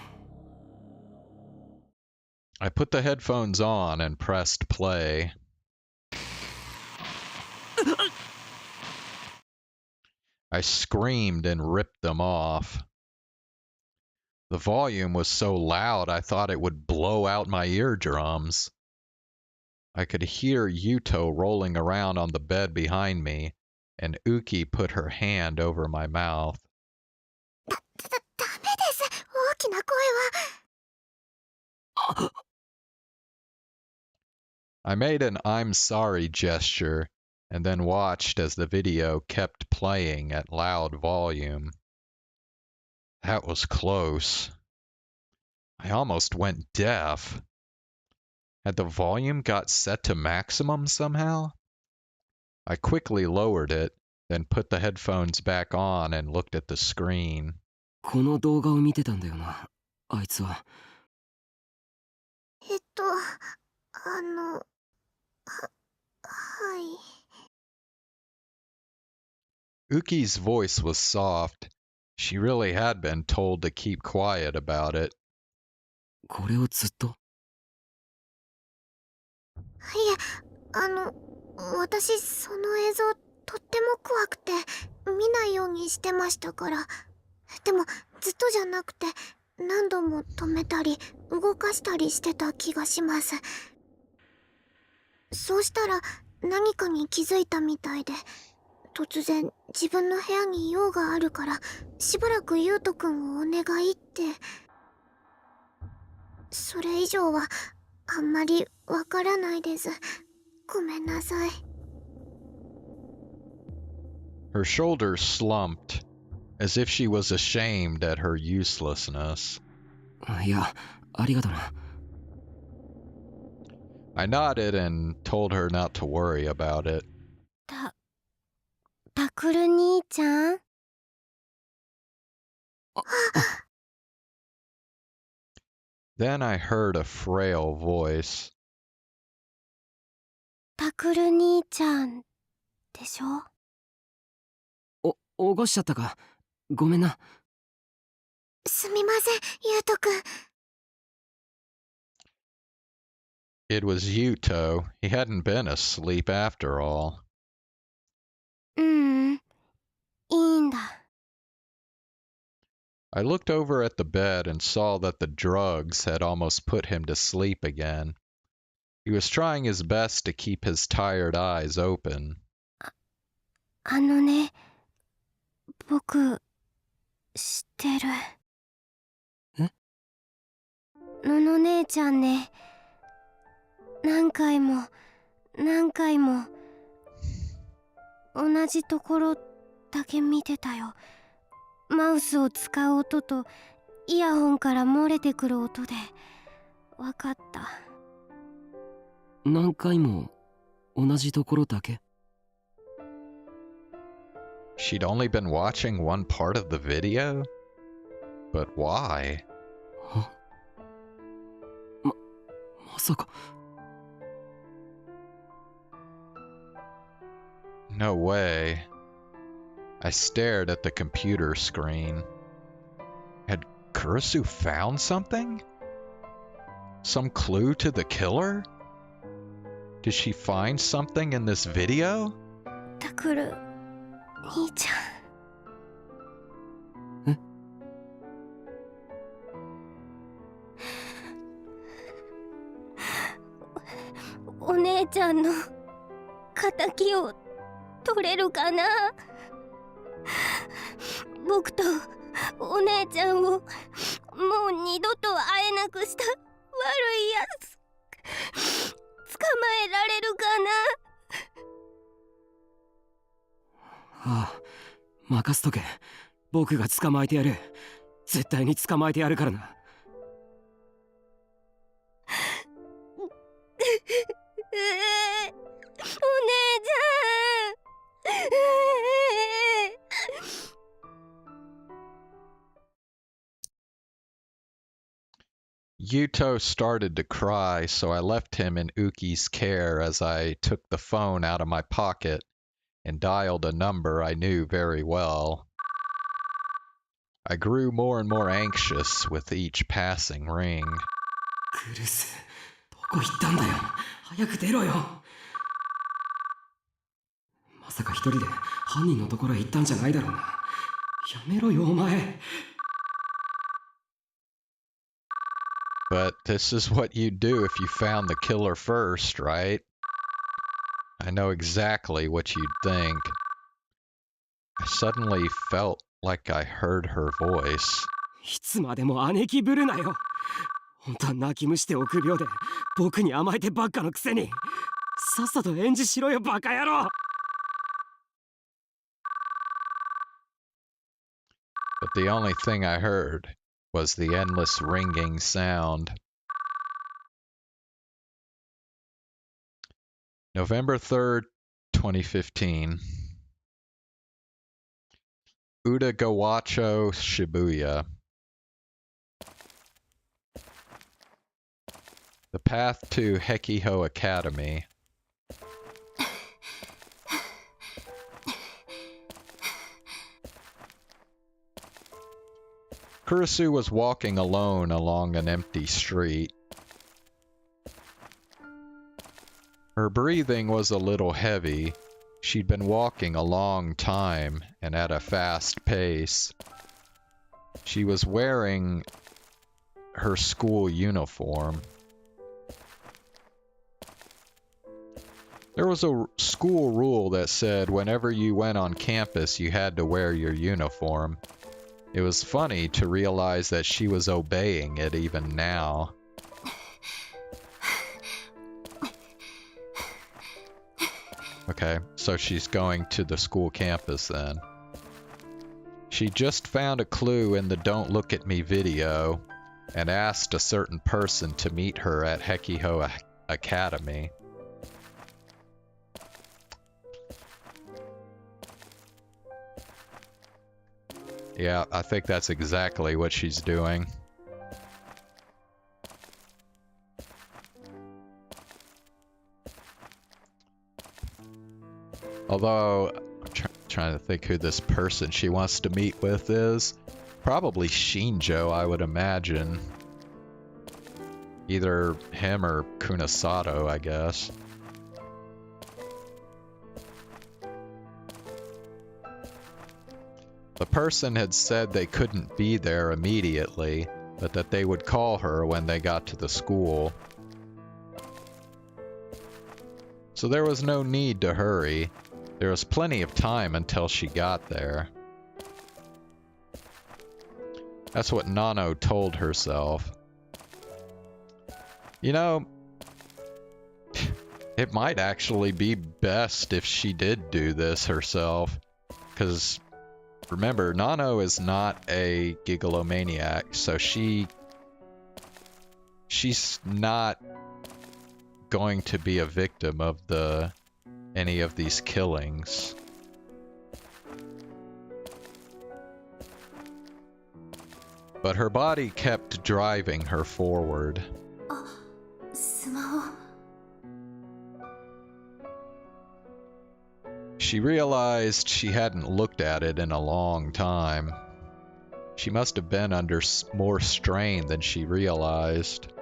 I put the headphones on and pressed play. I screamed and ripped them off. The volume was so loud I thought it would blow out my eardrums. I could hear Yuto rolling around on the bed behind me, and Uki put her hand over my mouth. ダメです。大きな声は。I made an I'm sorry gesture and then watched as the video kept playing at loud volume. That was close. I almost went deaf. Had the volume got set to maximum somehow? I quickly lowered it, then put the headphones back on and looked at the screen. この動画を見てたんだよな、あいつは。はい。 Uki's voice was soft. She really had been told to keep quiet about it. これをずっと? いえ、私その映像とっても怖くて見ないようにしてましたから。でもずっとじゃなくて何度も止めたり動かしたりしてた気がします。そうしたら何かに気づいたみたいで、突然自分の部屋に用があるからしばらく優斗くんをお願いって。それ以上はあんまりわからないです。ごめんなさい。Her shoulders slumped, as if she was ashamed at her uselessness. いや、ありがとな。I nodded and told her not to worry about it. タクル兄ちゃん？Then I heard a frail voice. タクル兄ちゃんでしょ？起こしちゃったか。ごめんな。すみません、優斗くん。It was Yuto. He hadn't been asleep after all. いいんだ。I looked over at the bed and saw that the drugs had almost put him to sleep again. He was trying his best to keep his tired eyes open. ね、僕、知ってる。え？のの姉ちゃんね、何回も同じところだけ見てたよ。マウスを使う音とイヤホンから漏れてくる音でわかった。何回も同じところだけ。 She'd only been watching one part of the video? But why? まさか。 No way. I stared at the computer screen. Had Kurisu found something? Some clue to the killer? Did she find something in this video? タクル兄ちゃん。え？お姉ちゃんの仇を取れるかな。僕とお姉ちゃんをもう二度と会えなくした悪いやつ捕まえられるかああ、任せとけ。僕が捕まえてやる。絶対に捕まえてやるからな。お姉ちゃん。Yuto started to cry, so I left him in Uki's care as I took the phone out of my pocket and dialed a number I knew very well. I grew more and more anxious with each passing ring. クルス、どこ行ったんだよ。早く出ろよ。まさか一人で犯人のところへ行ったんじゃないだろうな。やめろよ、お前。But this is what you'd do if you found the killer first, right? I know exactly what you'd think. I suddenly felt like I heard her voice. いつまでも姉貴ぶるなよ。本当は泣き虫して臆病で僕に甘えてばっかのくせに。さっさと演じしろよ、バカ野郎。But the only thing I heard was the endless ringing sound. November 3rd, 2015. Utagawacho, Shibuya. The path to Hekiho Academy. Kurisu was walking alone along an empty street. Her breathing was a little heavy. She'd been walking a long time and at a fast pace. She was wearing her school uniform. There was a school rule that said whenever you went on campus you had to wear your uniform. It was funny to realize that she was obeying it even now. Okay, so she's going to the school campus then. She just found a clue in the Don't Look at Me video and asked a certain person to meet her at Hekiho Academy. Yeah, I think that's exactly what she's doing. Although, I'm trying to think who this person she wants to meet with is. Probably Shinjo, I would imagine. Either him or Kunasato, I guess. The person had said they couldn't be there immediately, but that they would call her when they got to the school. So there was no need to hurry. There was plenty of time until she got there. That's what Nano told herself. You know, it might actually be best if she did do this herself, because Remember, Nano is not a gigalomaniac, so she's not going to be a victim of any of these killings. But her body kept driving her forward. She realized she hadn't looked at it in a long time. She must have been under more strain than she realized.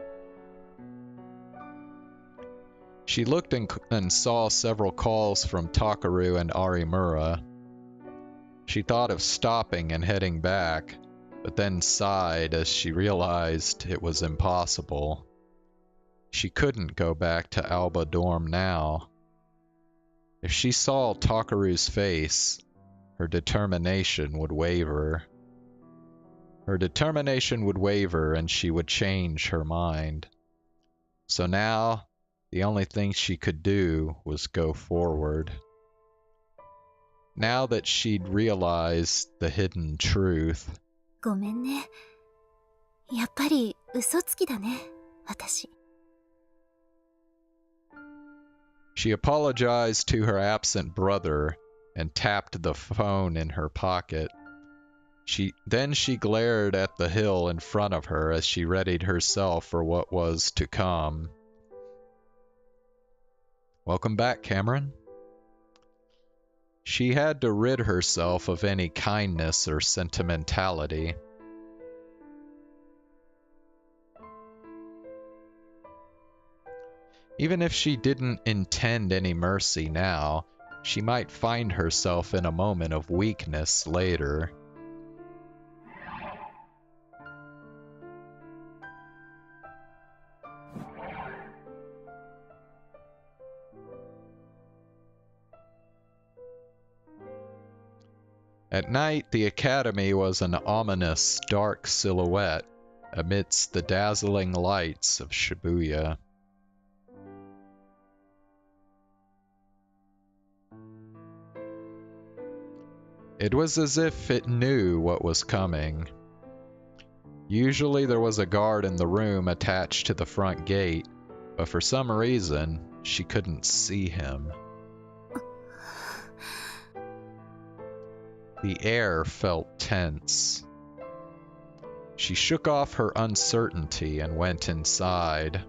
She looked and saw several calls from Takaru and Arimura. She thought of stopping and heading back, but then sighed as she realized it was impossible. She couldn't go back to Alba Dorm now. If she saw Takaru's face, her determination would waver. Her determination would waver and she would change her mind. So now, the only thing she could do was go forward. Now that she'd realized the hidden truth. ごめんね。やっぱり嘘つきだね、私。She apologized to her absent brother and tapped the phone in her pocket. Then she glared at the hill in front of her as she readied herself for what was to come. Welcome back, Cameron. She had to rid herself of any kindness or sentimentality. Even if she didn't intend any mercy now, she might find herself in a moment of weakness later. At night, the academy was an ominous, dark silhouette amidst the dazzling lights of Shibuya. It was as if it knew what was coming. Usually there was a guard in the room attached to the front gate, but for some reason, she couldn't see him. The air felt tense. She shook off her uncertainty and went inside.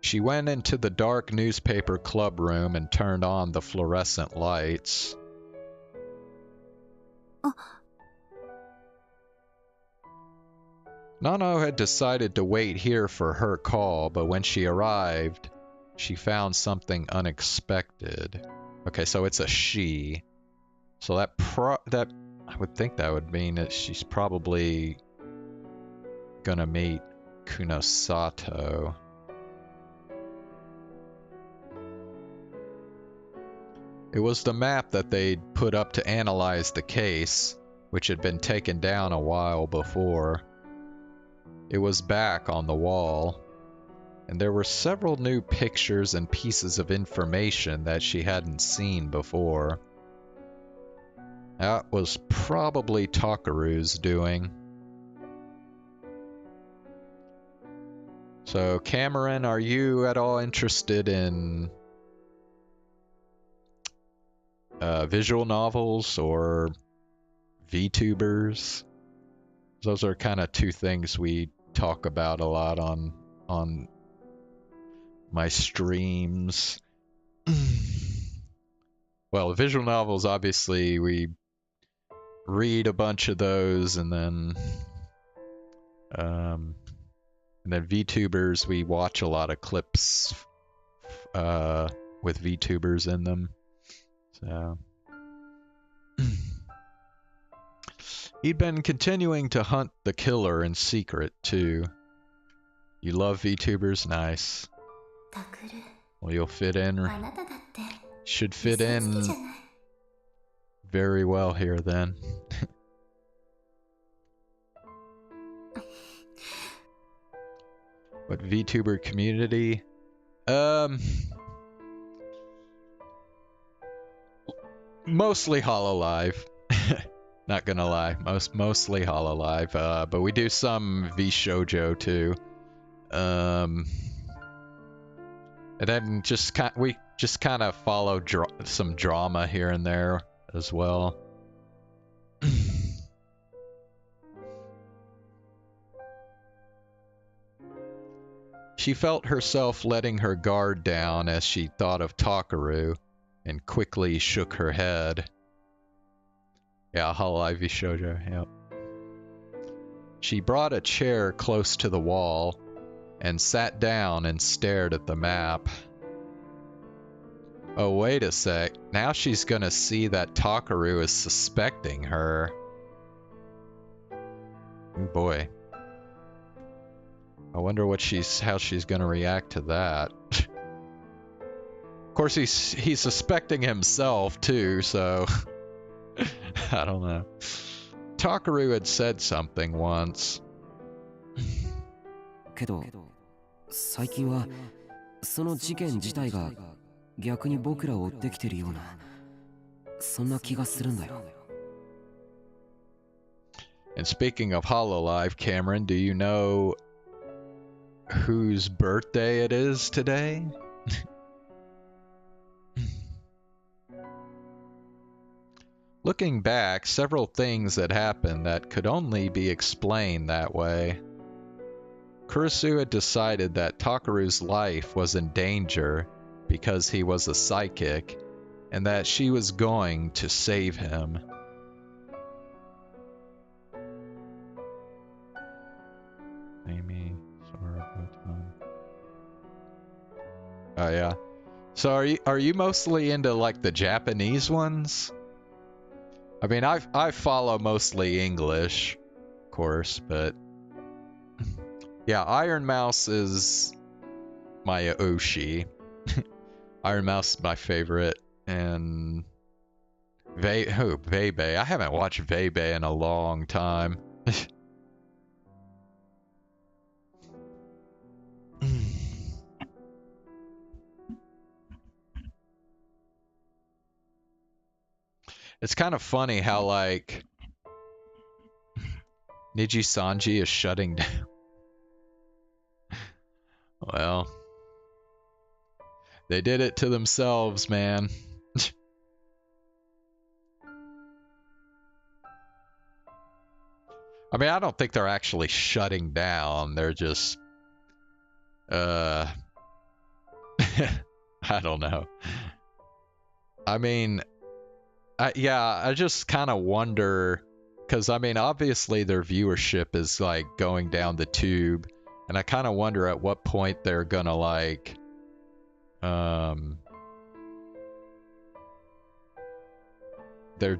She went into the dark newspaper club room and turned on the fluorescent lights. Nano had decided to wait here for her call, but when she arrived, she found something unexpected. Okay, so it's a she. So that I would think that would mean that she's probably gonna meet Kunosato. It was the map that they'd put up to analyze the case, which had been taken down a while before. It was back on the wall, and there were several new pictures and pieces of information that she hadn't seen before. That was probably Takaru's doing. So, Cameron, are you at all interested in visual novels or VTubers? Those are kind of two things we talk about a lot on my streams. Well, visual novels, obviously, we read a bunch of those, and then VTubers, we watch a lot of clips with VTubers in them. So he'd been continuing to hunt the killer in secret, too. You love VTubers? Nice. Well, you'll fit in. Should fit in very well here, then. What VTuber community? Mostly Hololive. Not gonna lie, mostly Hololive. But we do some VShojo too. And then we just kind of follow some drama here and there as well. She felt herself letting her guard down as she thought of Takaru, and quickly shook her head. Yeah, Hololive VShojo, yep. She brought a chair close to the wall, and sat down and stared at the map. Oh, wait a sec. Now she's gonna see that Takaru is suspecting her. Oh boy. I wonder how she's gonna react to that. Of course, he's suspecting himself too, so I don't know. Takaru had said something once. けど、最近はその事件自体が逆に僕らを追ってきてるような、そんな気がするんだよ。And speaking of Hololive, Cameron, do you know whose birthday it is today? Looking back, several things had happened that could only be explained that way. Kurisu had decided that Takaru's life was in danger because he was a psychic, and that she was going to save him. Amy, oh yeah. So are you mostly into like the Japanese ones? I mean, I follow mostly English, of course, but yeah, Iron Mouse is my Oshi. Iron Mouse is my favorite, and Veibe. I haven't watched Veibe in a long time. It's kind of funny how, like, Niji Sanji is shutting down. Well, they did it to themselves, man. I mean, I don't think they're actually shutting down. They're just, I don't know. I mean, I just kind of wonder, because I mean, obviously their viewership is like going down the tube, and I kind of wonder at what point they're gonna like, they're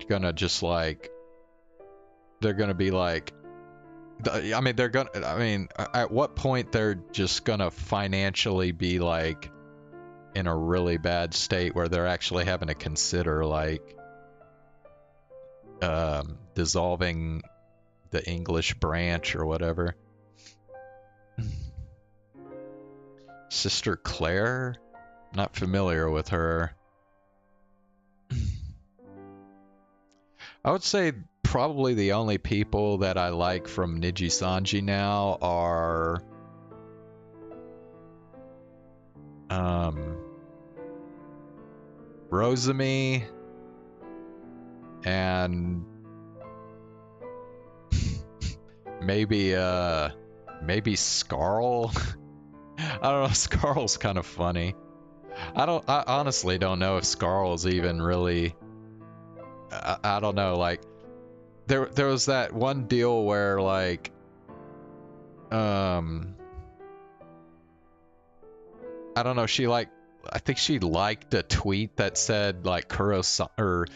gonna just like, they're gonna be like, I mean, at what point they're just gonna financially be like in a really bad state where they're actually having to consider like dissolving the English branch or whatever. Sister Claire? Not familiar with her. I would say probably the only people that I like from Niji Sanji now are Rosemi and maybe Scarl. I don't know, Scarl's kind of funny. I honestly don't know if Scarl's even really, I don't know, like there was that one deal where like I don't know, I think she liked a tweet that said like Kuro-san, or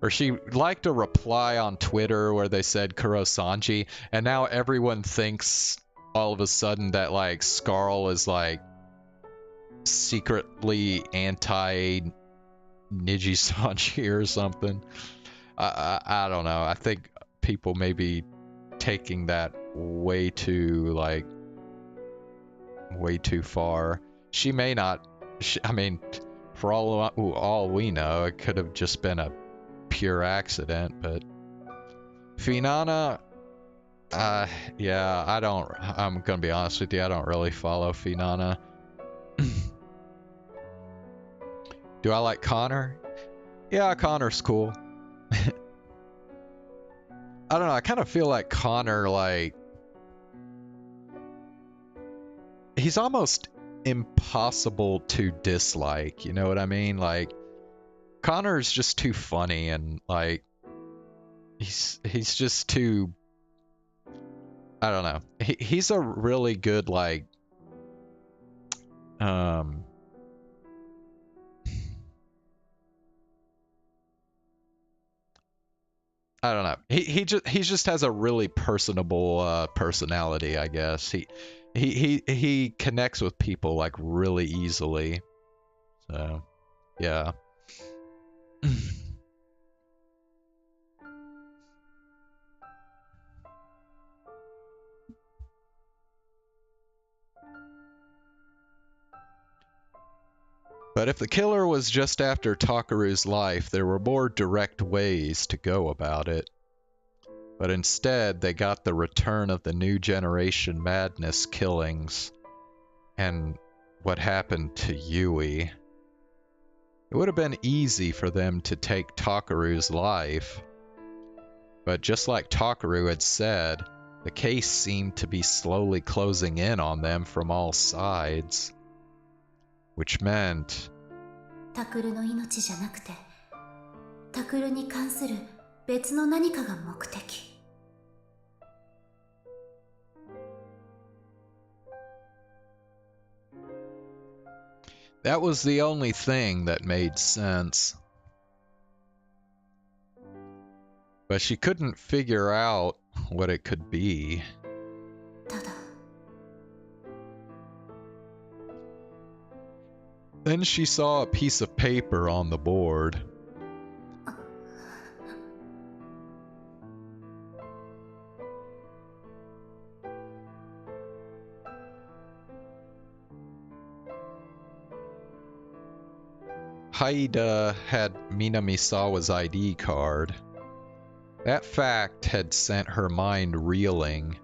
she liked a reply on Twitter where they said Kuro-sanji, and now everyone thinks all of a sudden that like Scarl is like secretly anti Niji Sanji or something. I don't know. I think people may be taking that way too like way too far. She may not. I mean, for all we know, it could have just been a pure accident. But Finana, yeah, I'm gonna be honest with you. I don't really follow Finana. Do I like Connor? Yeah, Connor's cool. I don't know. I kind of feel like Connor, like, he's almost impossible to dislike. You know what I mean? Like, Connor's just too funny, and like, he's just too. I don't know. He's a really good, like, I don't know. He just has a really personable personality, I guess. He connects with people like really easily. So, yeah. But if the killer was just after Takaru's life, there were more direct ways to go about it. But instead, they got the return of the new generation madness killings and what happened to Yui. It would have been easy for them to take Takaru's life, but just like Takaru had said, the case seemed to be slowly closing in on them from all sides. Which meant... タクルの命じゃなくて、タクルに関する別の何かが目的。That was the only thing that made sense. But she couldn't figure out what it could be. Then she saw a piece of paper on the board. Haida had Minamisawa's ID card. That fact had sent her mind reeling.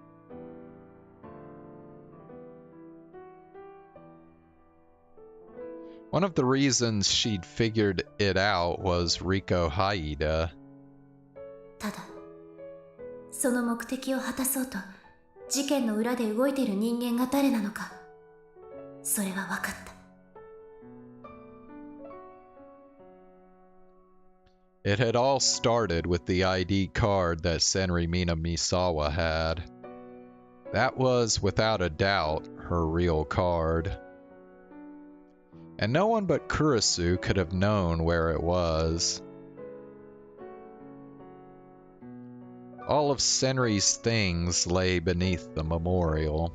One of the reasons she'd figured it out was Riko Haida. ただ、その目的を果たそうと、事件の裏で動いている人間が誰なのか、それは分かった。It had all started with the ID card that Senri Minamisawa had. That was, without a doubt, her real card. And no one but Kurisu could have known where it was. All of Senri's things lay beneath the memorial.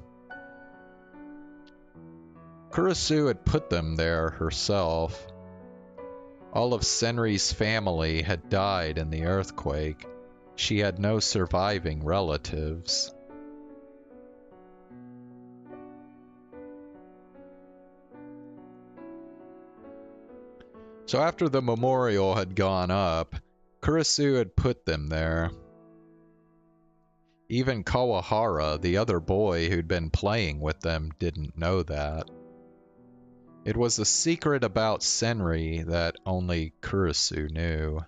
Kurisu had put them there herself. All of Senri's family had died in the earthquake. She had no surviving relatives. So after the memorial had gone up, Kurisu had put them there. Even Kawahara, the other boy who'd been playing with them, didn't know that. It was a secret about Senri that only Kurisu knew.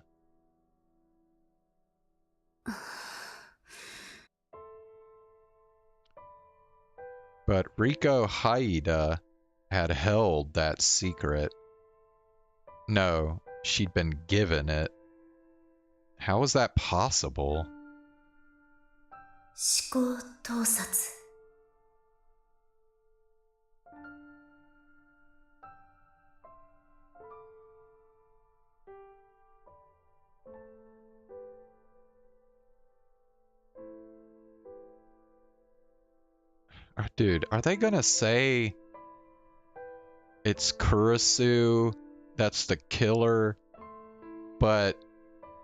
But Riko Haida had held that secret. No, she'd been given it. How was that possible? 思考盗撮。Dude, are they gonna say it's Kurisu that's the killer, but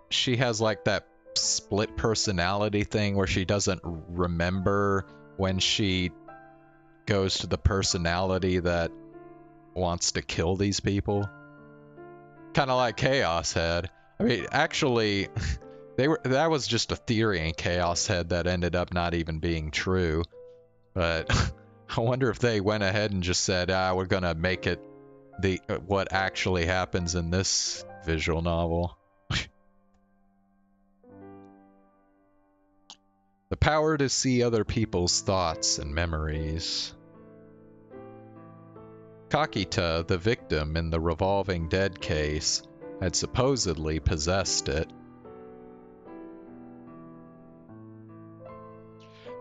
she has like that split personality thing where she doesn't remember when she goes to the personality that wants to kill these people. Kind of like Chaos Head. I mean, actually, that was just a theory in Chaos Head that ended up not even being true. But I wonder if they went ahead and just said, we're gonna make it what actually happens in this visual novel. The power to see other people's thoughts and memories. Kakita, the victim in the revolving dead case, had supposedly possessed it.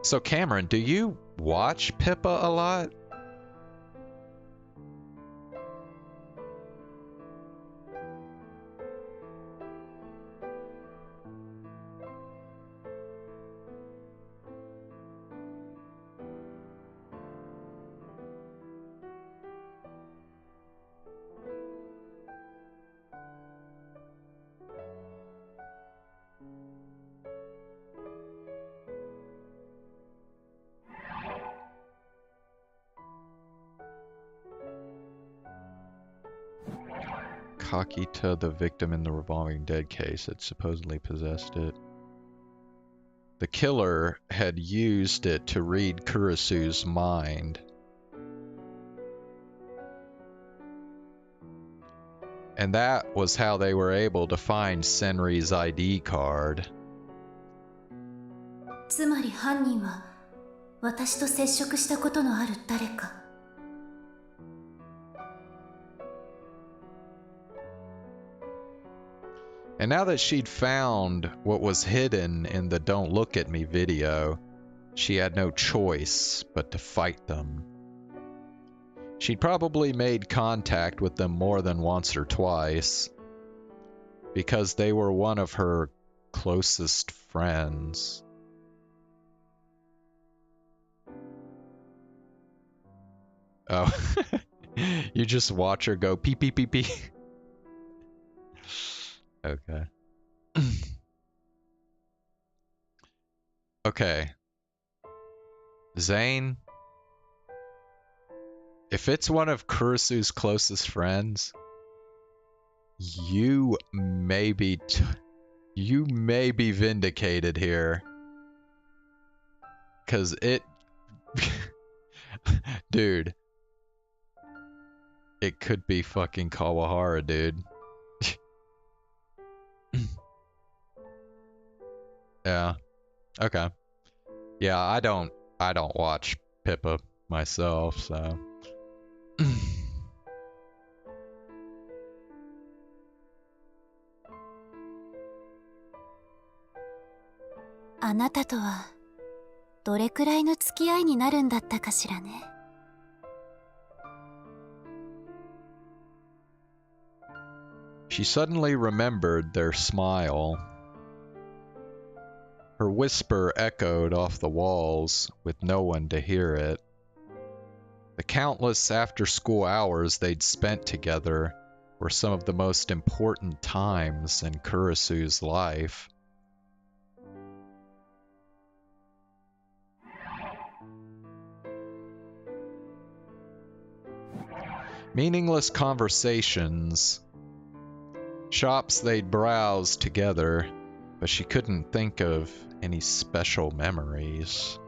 So Cameron, do you watch Pippa a lot? Kakita, the victim in the revolving dead case, had supposedly possessed it. The killer had used it to read Kurisu's mind. And that was how they were able to find Senri's ID card. つまり犯人は私と接触したことのある誰か。And now that she'd found what was hidden in the Don't Look at Me video, she had no choice but to fight them. She'd probably made contact with them more than once or twice, because they were one of her closest friends. Oh, you just watch her go pee pee pee pee. Okay. Okay. Zane, if it's one of Kurisu's closest friends, you may be vindicated here. 'Cause it dude, it could be fucking Kawahara, dude. Yeah. Okay. Yeah, I don't watch Pippa myself, so. あなたとはどれくらいの付き合いになるんだったかしらね。She suddenly remembered their smile. Her whisper echoed off the walls, with no one to hear it. The countless after-school hours they'd spent together were some of the most important times in Kurisu's life. Meaningless conversations, shops they'd browse together, but she couldn't think of any special memories.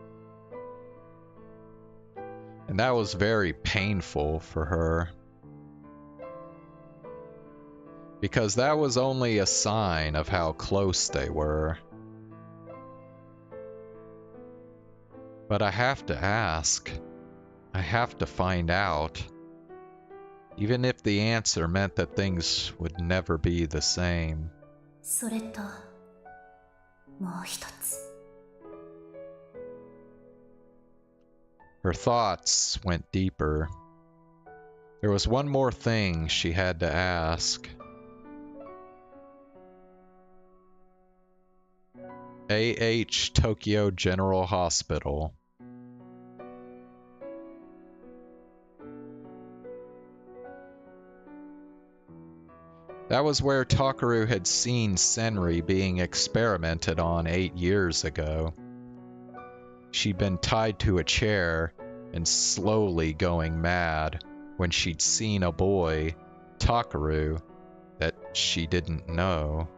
And that was very painful for her, because that was only a sign of how close they were. But I have to ask. I have to find out. Even if the answer meant that things would never be the same. それともう一つ。 Her thoughts went deeper. There was one more thing she had to ask. AH Tokyo General Hospital. That was where Takaru had seen Senri being experimented on 8 years ago. She'd been tied to a chair, and slowly going mad when she'd seen a boy, Takaru, that she didn't know.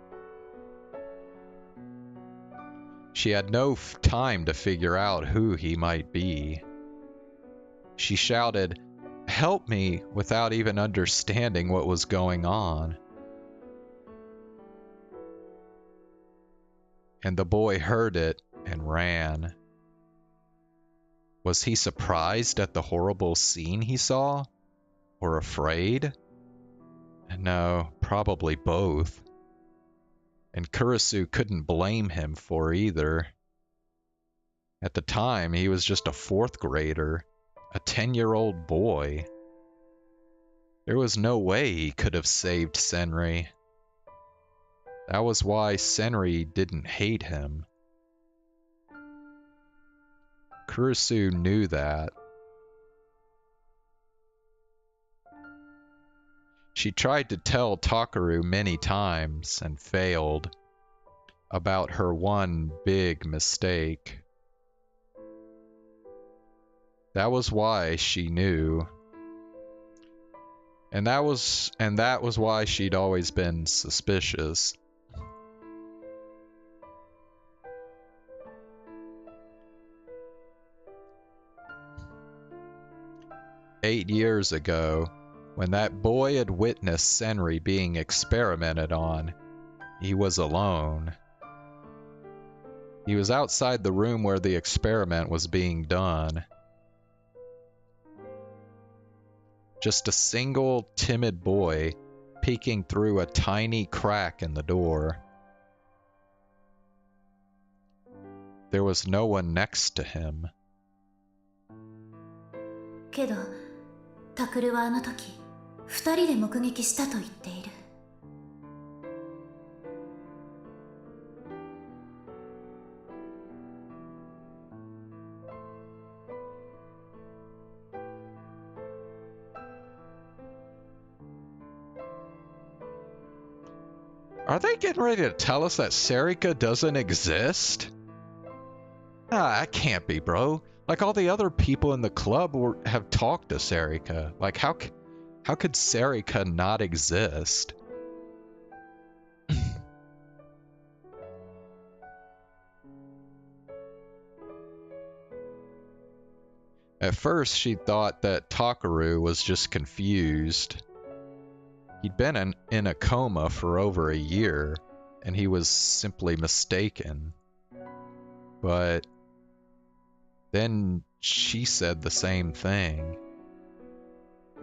She had no time to figure out who he might be. She shouted, "Help me," without even understanding what was going on. And the boy heard it and ran. Was he surprised at the horrible scene he saw? Or afraid? No, probably both. And Kurisu couldn't blame him for either. At the time, he was just a 4th grader, a 10-year-old boy. There was no way he could have saved Senri. That was why Senri didn't hate him. Kurisu knew that. She tried to tell Takaru many times and failed about her one big mistake. That was why she knew. And that was why she'd always been suspicious. Eight years ago, when that boy had witnessed Senri being experimented on, he was alone. He was outside the room where the experiment was being done. Just a single timid boy peeking through a tiny crack in the door. There was no one next to him. けど、タクルはあの時、2人で目撃したと言っている。Are they getting ready to tell us that Serika doesn't exist? Ah, that can't be, bro. Like, all the other people in the club have talked to Serika. Like, how could Serika not exist? At first, she thought that Takaru was just confused. He'd been in a coma for over a year, and he was simply mistaken. But then she said the same thing,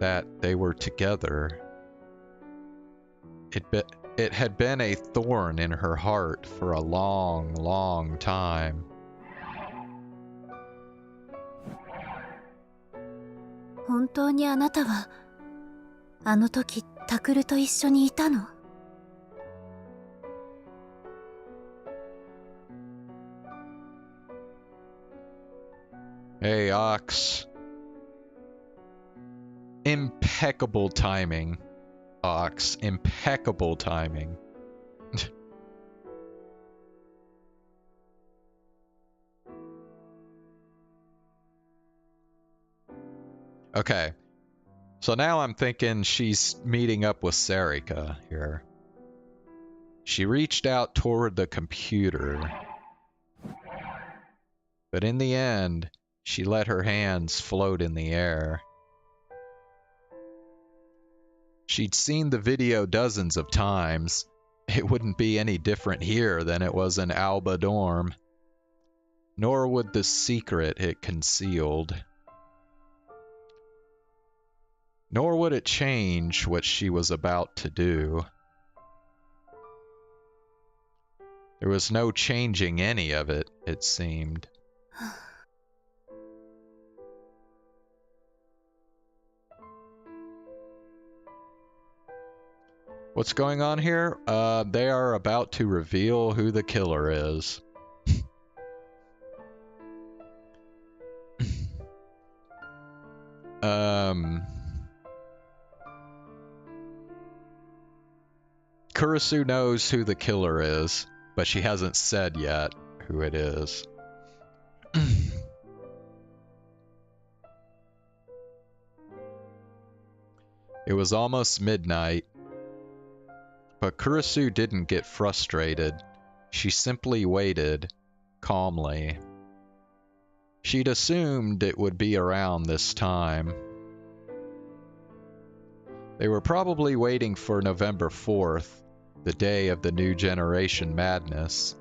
that they were together. It had been a thorn in her heart for a long, long time. 本当にあなたは、あの時タクルと一緒にいたの? Hey, Ox. Impeccable timing, Ox. Impeccable timing. Okay. So now I'm thinking she's meeting up with Serika here. She reached out toward the computer. But in the end, she let her hands float in the air. She'd seen the video dozens of times. It wouldn't be any different here than it was in Alba Dorm. Nor would the secret it concealed. Nor would it change what she was about to do. There was no changing any of it, it seemed. What's going on here? They are about to reveal who the killer is. Kurisu knows who the killer is, but she hasn't said yet who it is. It was almost midnight, but Kurisu didn't get frustrated. She simply waited, calmly. She'd assumed it would be around this time. They were probably waiting for November 4th, the day of the New Generation Madness.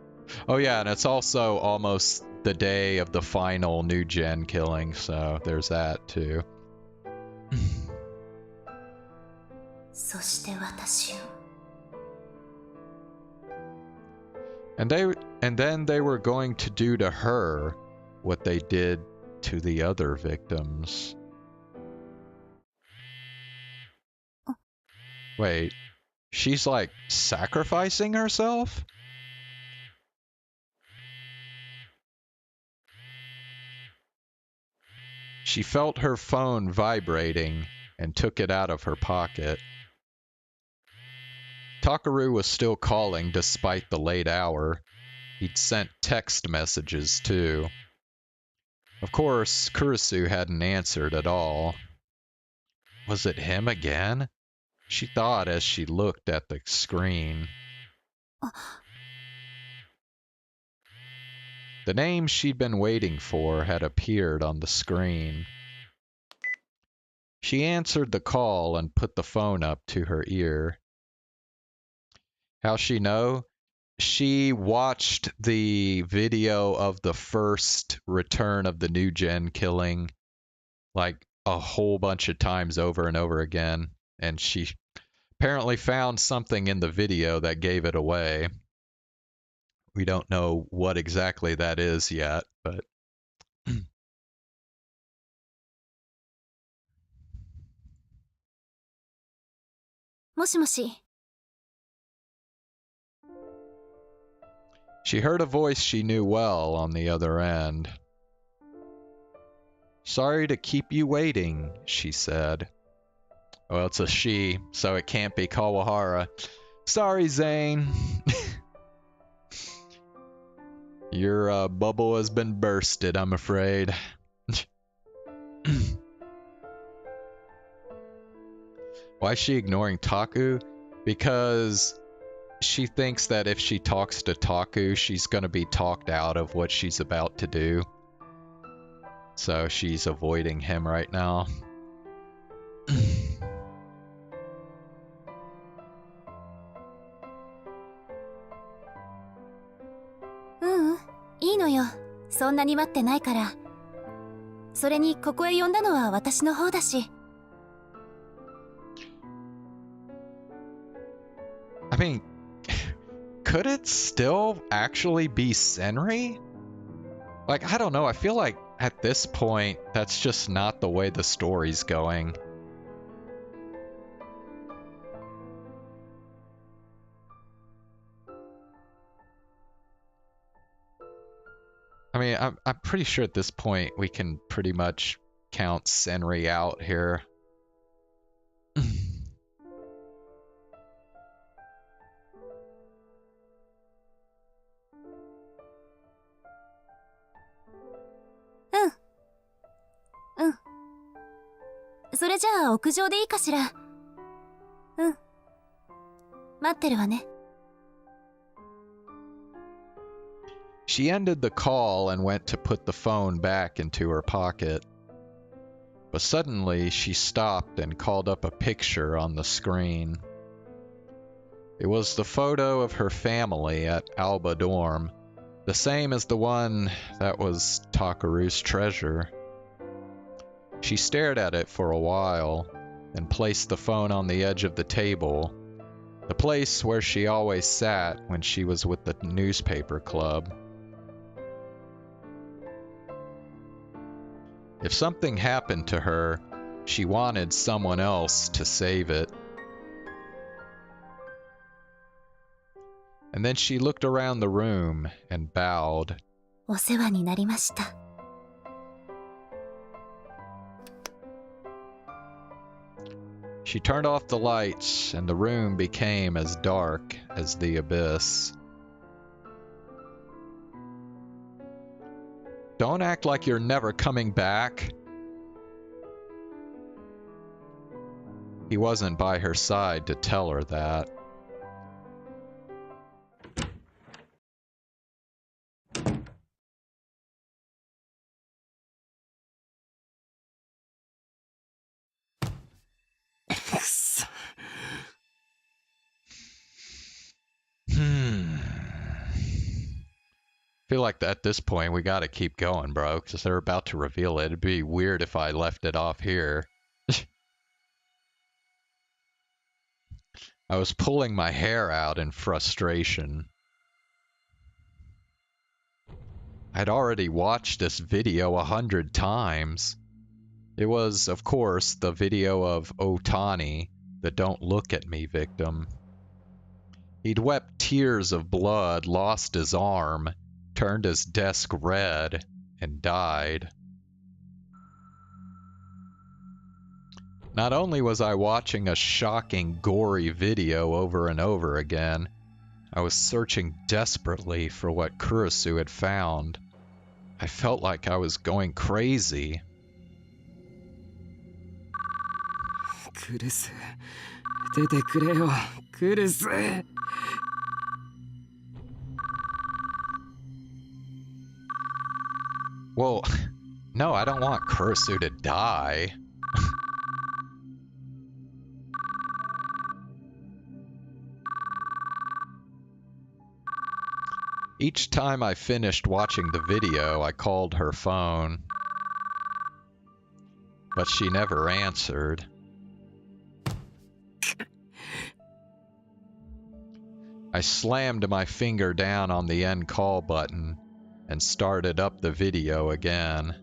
Oh yeah, and it's also almost the day of the final New Gen killing, so there's that too. そして私を And then they were going to do to her what they did to the other victims. Wait, she's like sacrificing herself? She felt her phone vibrating and took it out of her pocket. Takaru was still calling despite the late hour. He'd sent text messages too. Of course, Kurisu hadn't answered at all. Was it him again? She thought as she looked at the screen. The name she'd been waiting for had appeared on the screen. She answered the call and put the phone up to her ear. How'd she know? She watched the video of the first Return of the New Gen killing like a whole bunch of times over and over again, and she apparently found something in the video that gave it away. We don't know what exactly that is yet, but... She heard a voice she knew well on the other end. Sorry to keep you waiting, she said. Well, it's a she, so it can't be Kawahara. Sorry, Zane. Your bubble has been bursted, I'm afraid. Why is she ignoring Taku? Because she thinks that if she talks to Taku, she's going to be talked out of what she's about to do. So she's avoiding him right now. Mm, いいのよ。そんなに待ってないから。それにここへ呼んだのは私の方だし。I mean, could it still actually be Senri? Like, I don't know. I feel like at this point, that's just not the way the story's going. I mean, I'm pretty sure at this point we can pretty much count Senri out here. Mm. それじゃあ屋上でいいかしら。うん。待ってるわね。She ended the call and went to put the phone back into her pocket. But suddenly she stopped and called up a picture on the screen. It was the photo of her family at Alba Dorm, the same as the one that was Takaru's treasure. She stared at it for a while and placed the phone on the edge of the table, the place where she always sat when she was with the newspaper club. If something happened to her, she wanted someone else to save it. And then she looked around the room and bowed. お世話になりました。She turned off the lights, and the room became as dark as the abyss. Don't act like you're never coming back. He wasn't by her side to tell her that. Feel like at this point we gotta keep going, bro, because they're about to reveal it. It'd be weird if I left it off here. I was pulling my hair out in frustration. I'd already watched this video 100 times. It was, of course, the video of Otani, the "don't look at me" victim. He'd wept tears of blood, lost his arm, turned his desk red, and died. Not only was I watching a shocking, gory video over and over again, I was searching desperately for what Kurisu had found. I felt like I was going crazy. クルス、出てくれよ、クルス。Well, no, I don't want Kurisu to die. Each time I finished watching the video, I called her phone. But she never answered. I slammed my finger down on the end call button and started up the video again.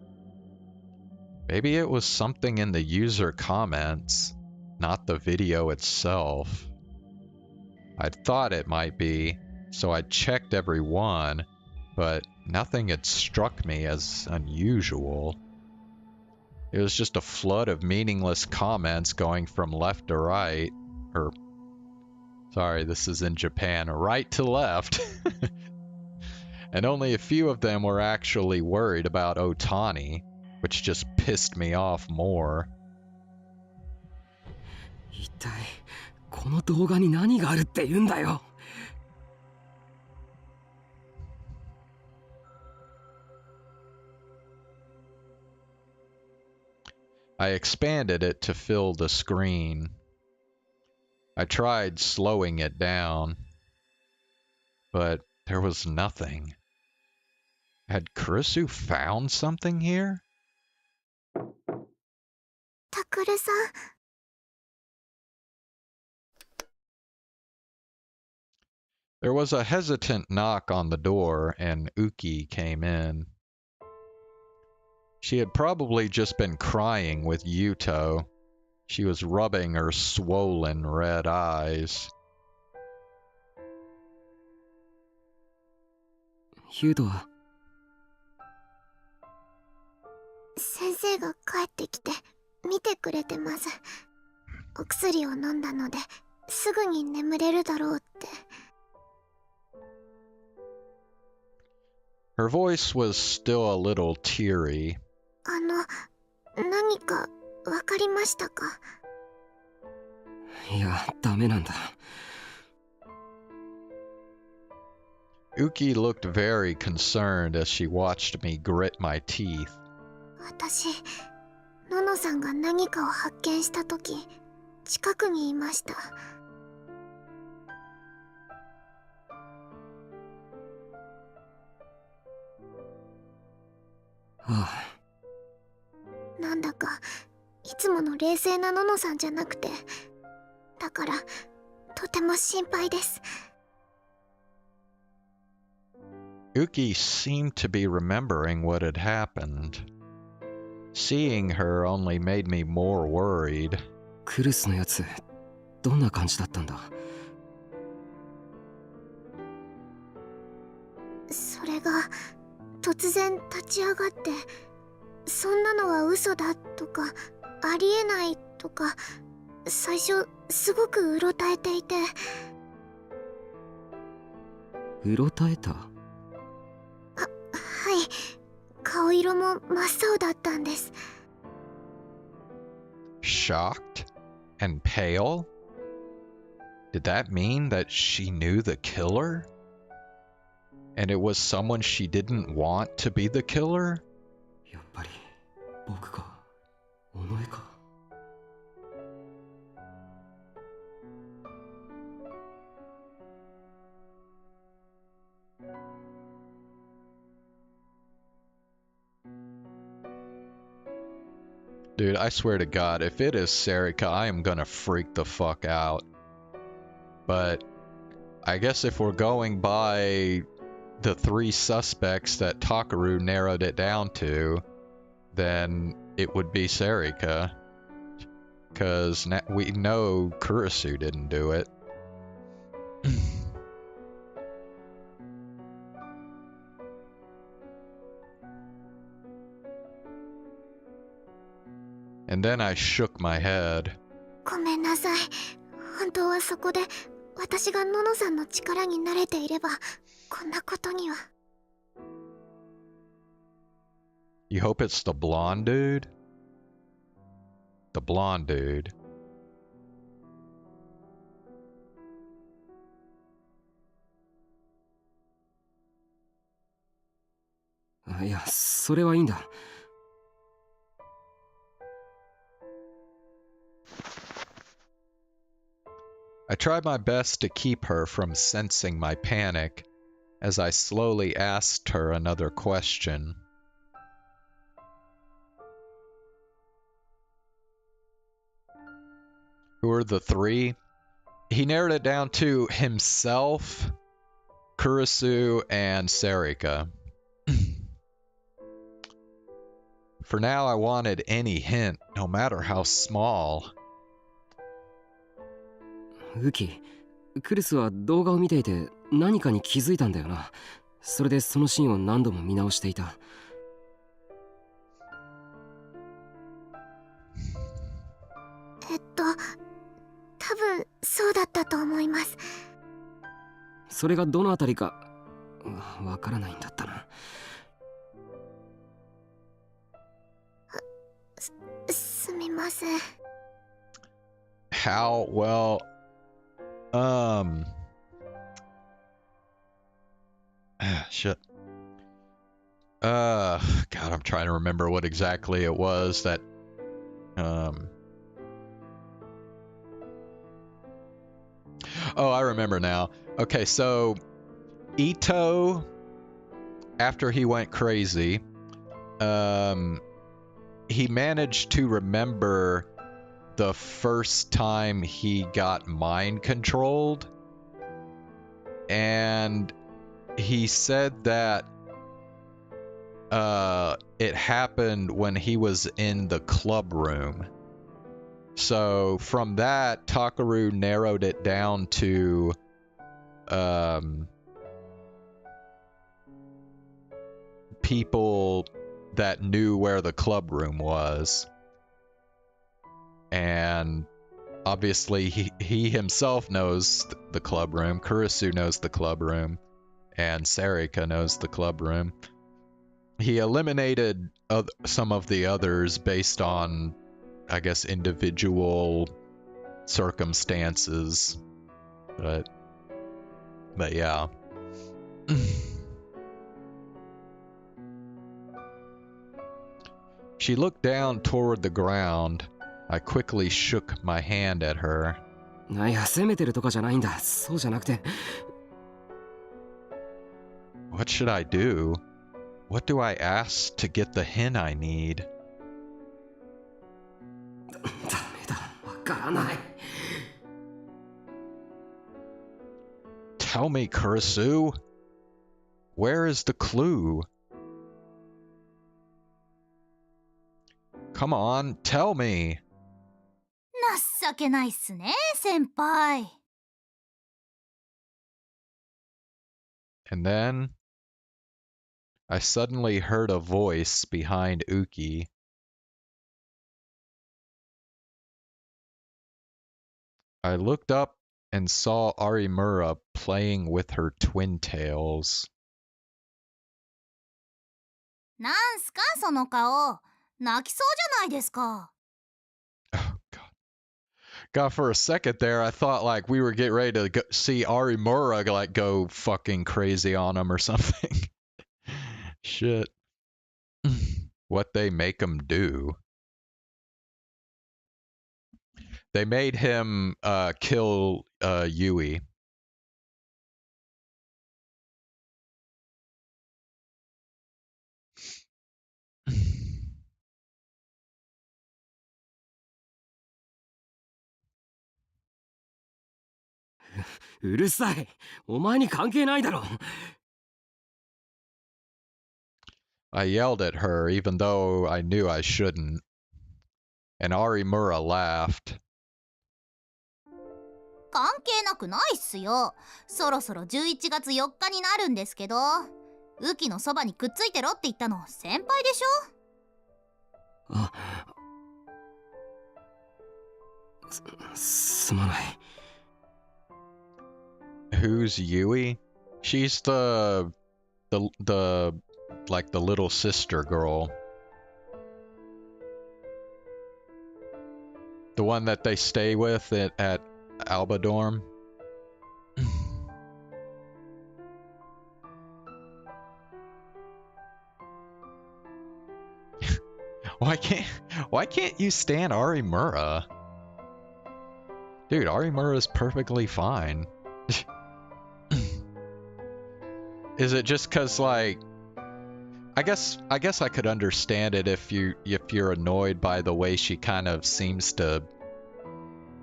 Maybe it was something in the user comments, not the video itself. I'd thought it might be, so I checked every one, but nothing had struck me as unusual. It was just a flood of meaningless comments going from left to right, or sorry, this is in Japan, right to left. And only a few of them were actually worried about Otani, which just pissed me off more. 一体この動画に何があるって言うんだよ。I expanded it to fill the screen. I tried slowing it down, but there was nothing. Had Kurisu found something here? タクルさん。There was a hesitant knock on the door, and Uki came in. She had probably just been crying with Yuto. She was rubbing her swollen red eyes. ユウトは先生が帰ってきて見てくれてます。お薬を飲んだのですぐに眠れるだろうって。Her voice was still a little teary. 何かわかりましたか？いや、ダメなんだ。Uki looked very concerned as she watched me grit my teeth. 私、ののさんが何かを発見したとき、近くにいました。ああ。なんだか、いつもの冷静なののさんじゃなくて、だから、とても心配です。Uki seemed to be remembering what had happened. Seeing her only made me more worried. クルスのやつ、どんな感じだったんだ？それが、突然立ち上がって、そんなのは嘘だとか、ありえないとか、最初、すごくうろたえていて。うろたえた？はい、顔色も真っ青だったんです。Shocked? and pale? Did that mean that she knew the killer? And it was someone she didn't want to be the killer? やっぱり僕か尾上か Dude, I swear to God, if it is Serika, I am gonna freak the fuck out. But I guess if we're going by the 3 suspects that Takaru narrowed it down to, then it would be Serika. Because we know Kurisu didn't do it. And then I shook my head. ごめんなさい。本当はそこで私がののさんの力に慣れていればこんなことには。You hope it's the blonde dude? The blonde dude. いや、それはいいんだ。I tried my best to keep her from sensing my panic as I slowly asked her another question. Who are the 3? He narrowed it down to himself, Kurisu, and Serika. For now, I wanted any hint, no matter how small. ウキ、クリスは動画を見ていて何かに気づいたんだよな。それでそのシーンを何度も見直していた。多分そうだったと思います。それがどのあたりかわからないんだったな。すみません。How? Well, shit. God, I'm trying to remember what exactly it was that, Oh, I remember now. Okay, so Ito, after he went crazy, he managed to remember the first time he got mind controlled, and he said that it happened when he was in the club room. So from that, Takaru narrowed it down to people that knew where the club room was. And obviously he himself knows the club room, Kurisu knows the club room, and Serika knows the club room. He eliminated some of the others based on, I guess, individual circumstances. But yeah. She looked down toward the ground. I quickly shook my hand at her. いや、責めてるとかじゃないんだ。そうじゃなくて。What should I do? What do I ask to get the hint I need? ダメだ。わからない。Tell me, Kurisu. Where is the clue? Come on, tell me. 情けないっすね、先輩。And then I suddenly heard a voice behind Uki. I looked up and saw Arimura playing with her twin tails. なんすかその顔。泣きそうじゃないですか。Oh, God. God, for a second there, I thought like we were getting ready to go see Arimura like go fucking crazy on him or something. Shit. What they make him do. They made him kill Yui. I yelled at her even though I knew I shouldn't. And Arimura laughed. 関係なくないっすよ。そろそろ11月4日になるんですけど、ウキのそばにくっついてろって言ったの先輩でしょ。すまない。Who's Yui? She's the like the little sister girl. The one that they stay with at Alba Dorm. Why can't you stand Arimura? Dude, Arimura's perfectly fine. Is it just cause like I guess I could understand it if you're annoyed by the way she kind of seems to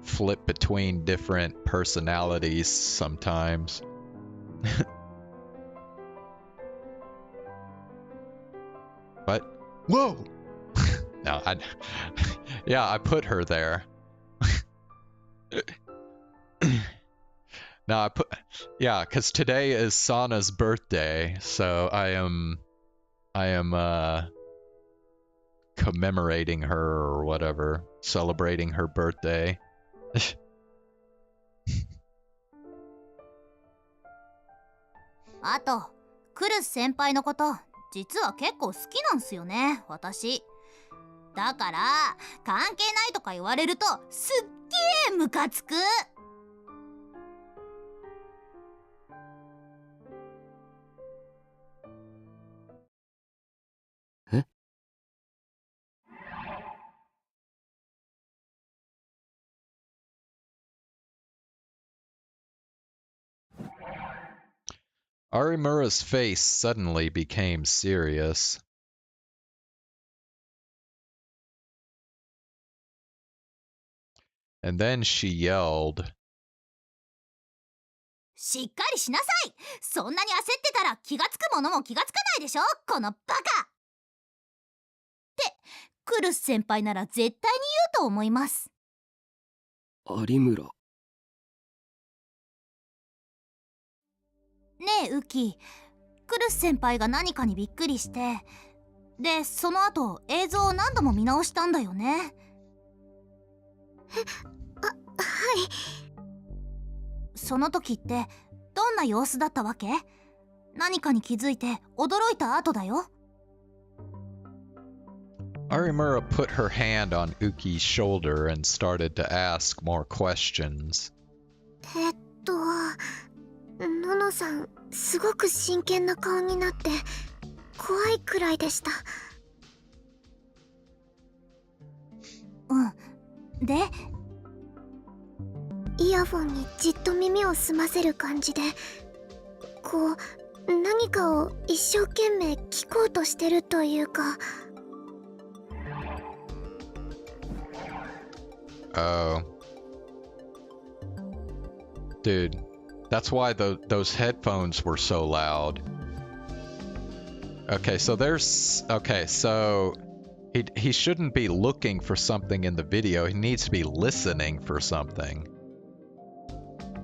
flip between different personalities sometimes. What? Whoa! No, yeah, I put her there. No, yeah, because today is Sana's birthday, so I am commemorating her or whatever, celebrating her birthday. あと、クルス先輩のこと実は結構好きなんすよね、私。だから関係ないとか言われるとすっげームカつく。え？ Arimura's face suddenly became serious. And then she yelled. しっかりしなさい。そんなに焦ってたら気がつくものも気がつかないでしょ、このバカ。ってクルス先輩なら絶対に言うと思います。有村。ねえウキ、クルス先輩が何かにびっくりして、でその後映像を何度も見直したんだよね。はい。その時ってどんな様子だったわけ？何かに気づいて驚いた後だよ。Arimura put her hand on Uki's shoulder and started to ask more questions. ののさん、すごく真剣な顔になって怖いくらいでした。で、イヤフォンにじっと耳を澄ませる感じで、こう何かを一生懸命聞こうとしてるというか。Oh. Dude, that's why those headphones were so loud. Okay, so he shouldn't be looking for something in the video. He needs to be listening for something.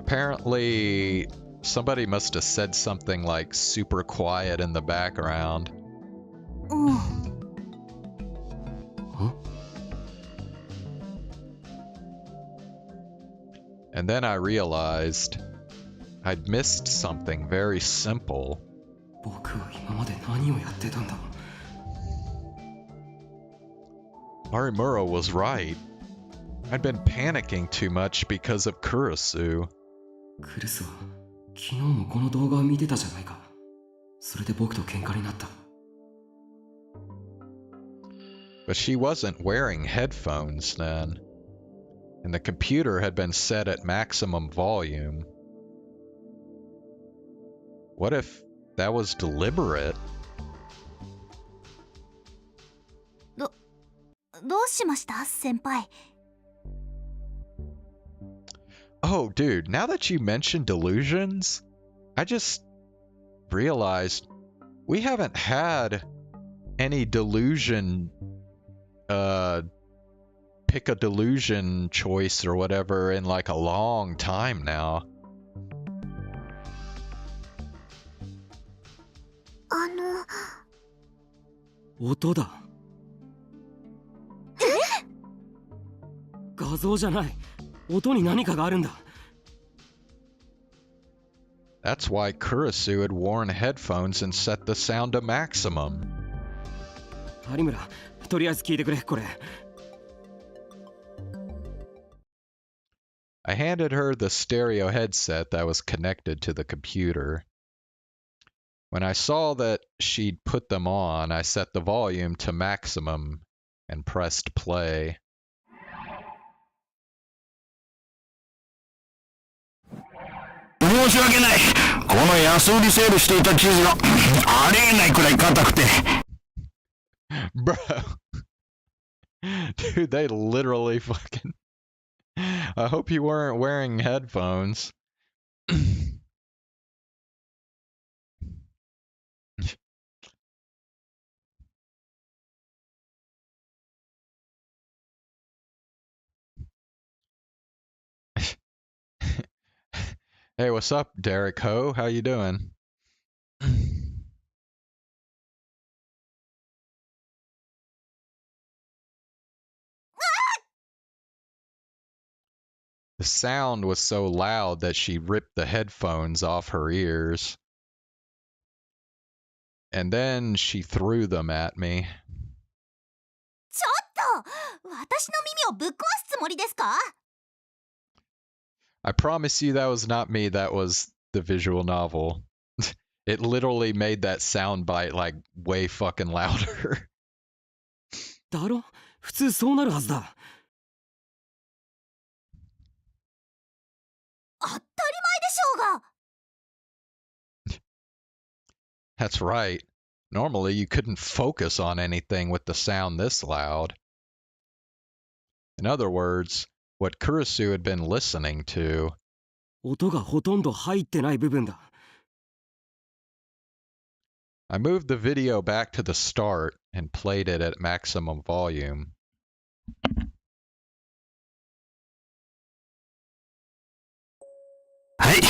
Apparently, somebody must have said something like super quiet in the background. Huh? And then I realized I'd missed something very simple. 僕は今まで何をやってたんだ。Arimura was right. I'd been panicking too much because of Kurisu. クルスは昨日もこの動画を見てたじゃないか。それで僕と喧嘩になった。But she wasn't wearing headphones then, and the computer had been set at maximum volume. What if that was deliberate? どうしました先輩 Oh, dude, now that you mentioned delusions, I just realized we haven't had any delusion, pick a delusion choice or whatever in like a long time now. 音だ。画像じゃない。音に何かがあるんだ。That's why Kurisu had worn headphones and set the sound to maximum. 有村、とりあえず聞いてくれ、これ。I handed her the stereo headset that was connected to the computer. When I saw that she'd put them on, I set the volume to maximum and pressed play. 申し訳ない。この安売りセールしていた生地がありえないくらい硬くて。Bro. Dude, they literally fucking... I hope you weren't wearing headphones. Hey, what's up, Derek Ho? How you doing? The sound was so loud that she ripped the headphones off her ears. And then she threw them at me. ちょっと私の耳をぶっ壊すつもりですか I promise you that was not me, that was the visual novel. It literally made that sound bite like way fucking louder. だろ？普通そうなるはずだ。当たり前でしょうが That's right. Normally you couldn't focus on anything with the sound this loud. In other words, what Kurisu had been listening to. 音がほとんど入ってない部分だ。I moved the video back to the start and played it at maximum volume. はい。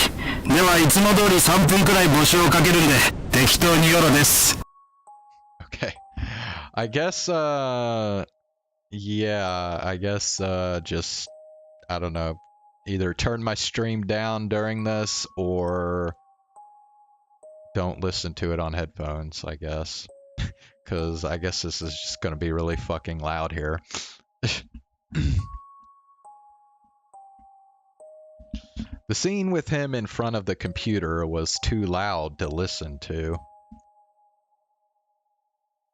ではいつも通り3分くらい募集をかけるんで、適当によろです。Okay. I guess, yeah, I guess, just, I don't know, either turn my stream down during this or don't listen to it on headphones, I guess. Because I guess this is just going to be really fucking loud here. The scene with him in front of the computer was too loud to listen to.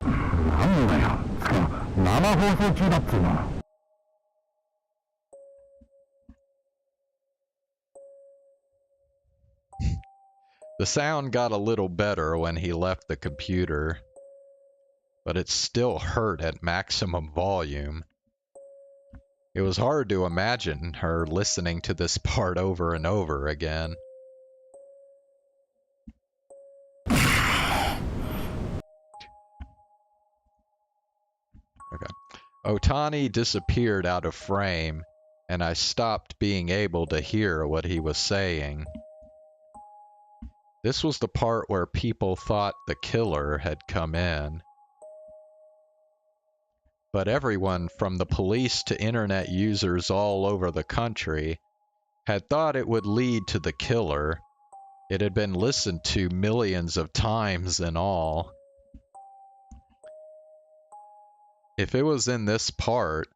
なんだよ。生放送中だっつうの。The sound got a little better when he left the computer, but it still hurt at maximum volume. It was hard to imagine her listening to this part over and over again. Okay. Otani disappeared out of frame, and I stopped being able to hear what he was saying. This was the part where people thought the killer had come in. But everyone, from the police to internet users all over the country, had thought it would lead to the killer. It had been listened to millions of times in all. If it was in this part,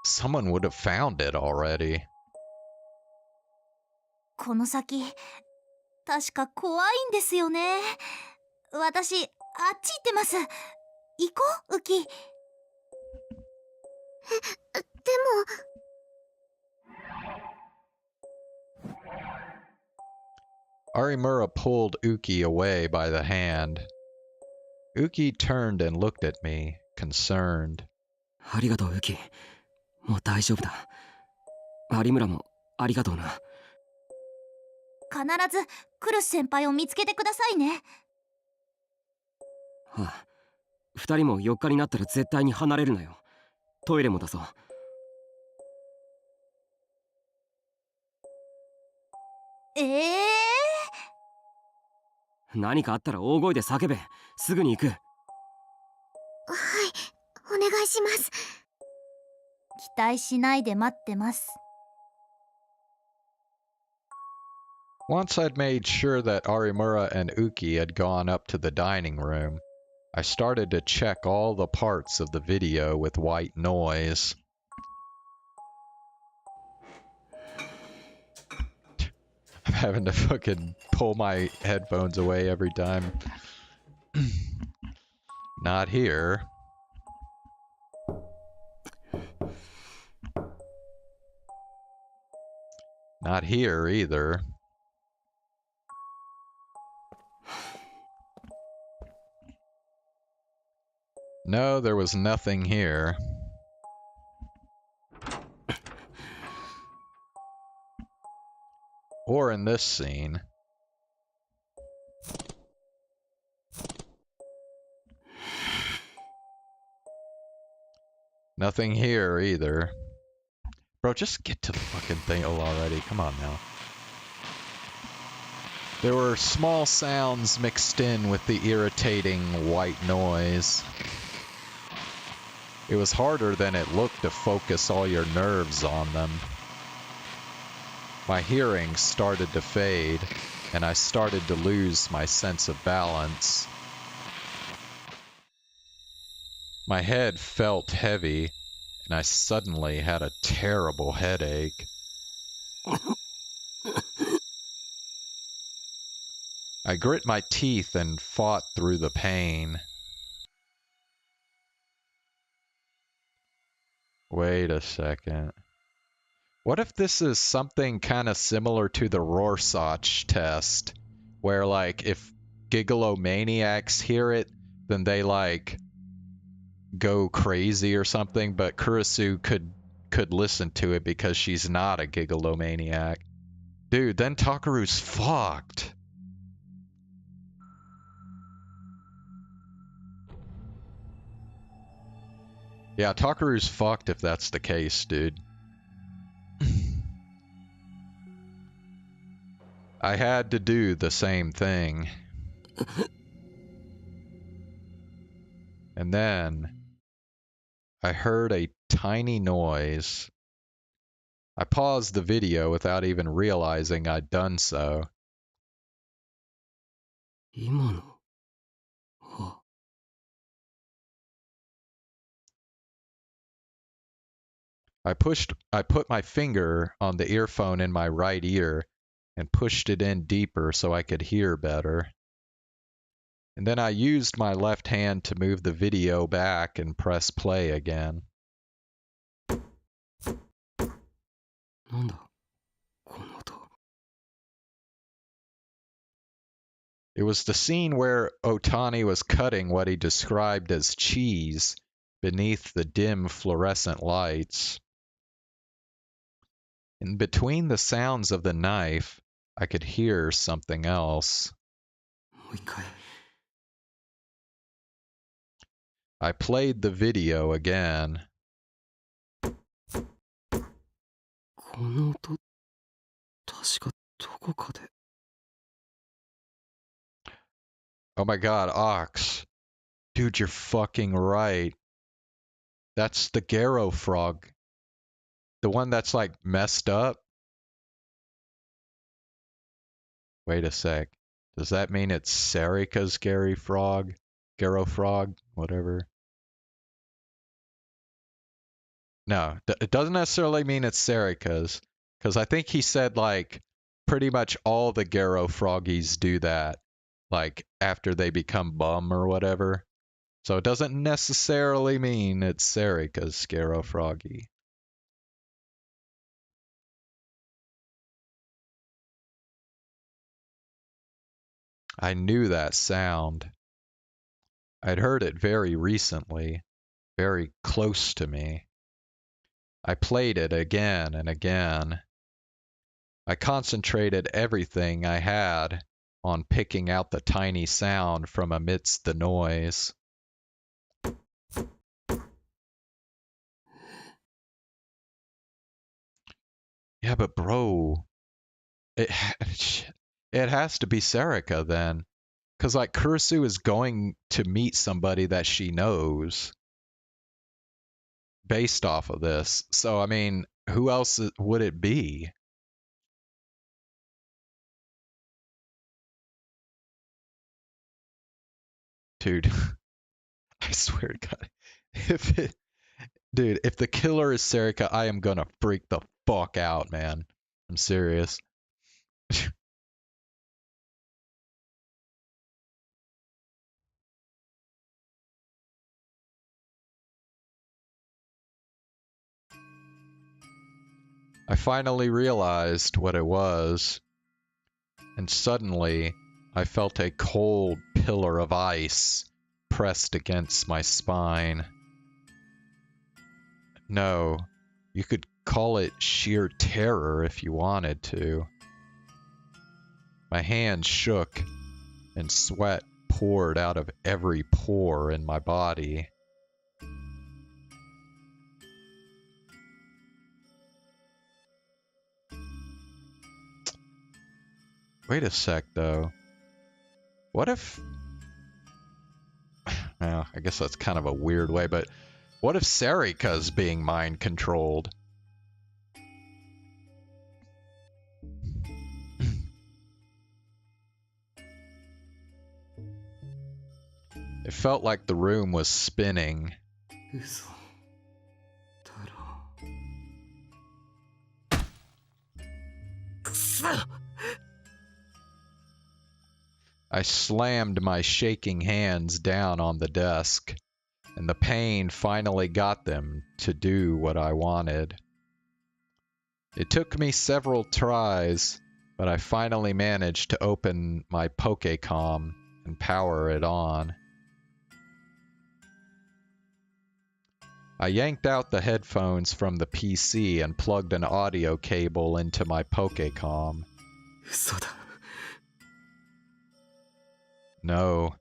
Someone would have found it already. この先、確か怖いんですよね。私、あっち行ってます。行こう、ウキ。でも。Arimura pulled Uki away by the hand. Uki turned and looked at me, concerned. ありがとう、ウキ。もう大丈夫だ。有村もありがとうな。必ずクルス先輩を見つけてくださいね。はあ、二人も4日になったら絶対に離れるなよ。トイレもだぞ。何かあったら大声で叫べ。すぐに行く。はい、お願いします。期待しないで待ってます。Once I'd made sure that Arimura and Uki had gone up to the dining room, I started to check all the parts of the video with white noise. I'm having to fucking pull my headphones away every time. Not here. Not here either. No, there was nothing here. Or in this scene. Nothing here either. Bro, just get to the fucking thing already. Come on now. There were small sounds mixed in with the irritating white noise. It was harder than it looked to focus all your nerves on them. My hearing started to fade, and I started to lose my sense of balance. My head felt heavy, and I suddenly had a terrible headache. I grit my teeth and fought through the pain. Wait a second. What if this is something kind of similar to the Rorschach test? Where, like, if gigalomaniacs hear it, then they, like, go crazy or something, but Kurisu could listen to it because she's not a gigalomaniac. Dude, then Takaru's fucked. Yeah, Takaru's fucked if that's the case, dude. I had to do the same thing. And then I heard a tiny noise. I paused the video without even realizing I'd done so. I put my finger on the earphone in my right ear and pushed it in deeper so I could hear better. And then I used my left hand to move the video back and press play again. It was the scene where Otani was cutting what he described as cheese beneath the dim fluorescent lights. In between the sounds of the knife, I could hear something else. I played the video again. Oh my god, Ox. Dude, you're fucking right. That's the Garo frog. The one that's like messed up? Wait a sec. Does that mean it's Sarika's Garo frog? Whatever. No, it doesn't necessarily mean it's Serica's, because I think he said like pretty much all the Garo froggies do that, like after they become bum or whatever. So it doesn't necessarily mean it's Serica's Garo froggy. I knew that sound. I'd heard it very recently, very close to me. I played it again and again. I concentrated everything I had on picking out the tiny sound from amidst the noise. Yeah, but bro, it has to be Serica then. Because, like, Kurisu is going to meet somebody that she knows based off of this. So, I mean, who else would it be? Dude, I swear to God. Dude, if the killer is Serica, I am gonna freak the fuck out, man. I'm serious. I finally realized what it was, and suddenly I felt a cold pillar of ice pressed against my spine. No, you could call it sheer terror if you wanted to. My hands shook, and sweat poured out of every pore in my body. Wait a sec, though. What if... Well, I guess that's kind of a weird way, but what if Serica's being mind-controlled? It felt like the room was spinning. I slammed my shaking hands down on the desk, and the pain finally got them to do what I wanted. It took me several tries, but I finally managed to open my Pokécom and power it on. I yanked out the headphones from the PC and plugged an audio cable into my Pokécom. No.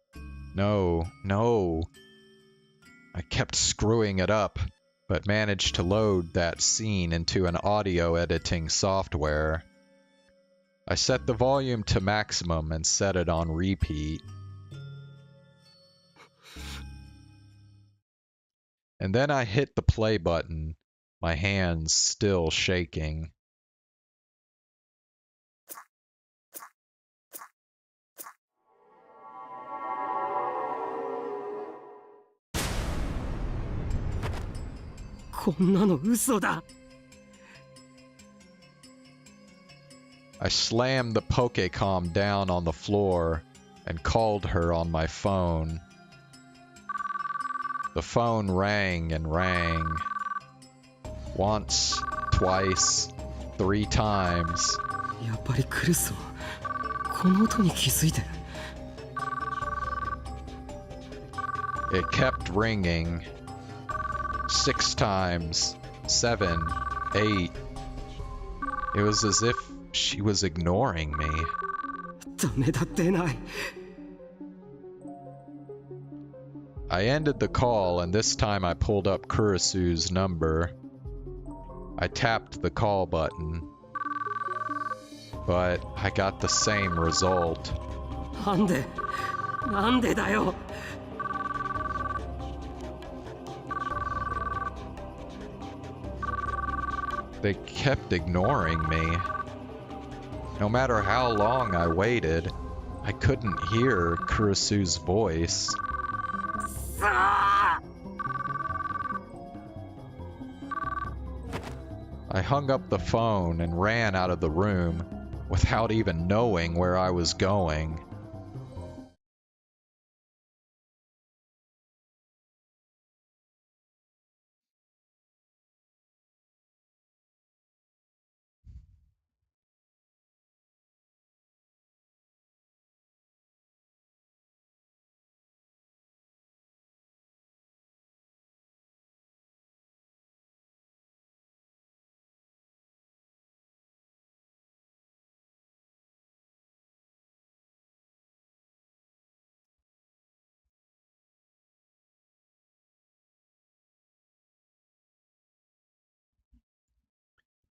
I kept screwing it up, but managed to load that scene into an audio editing software. I set the volume to maximum and set it on repeat. And then I hit the play button, my hands still shaking. I slammed the Pokécom down on the floor and called her on my phone. The phone rang and rang. Once, twice, 3 times. It kept ringing. 6 times, 7, 8. It was as if she was ignoring me. I ended the call, and this time I pulled up Kurisu's number. I tapped the call button, but I got the same result. They kept ignoring me. No matter how long I waited, I couldn't hear Kurisu's voice. I hung up the phone and ran out of the room without even knowing where I was going.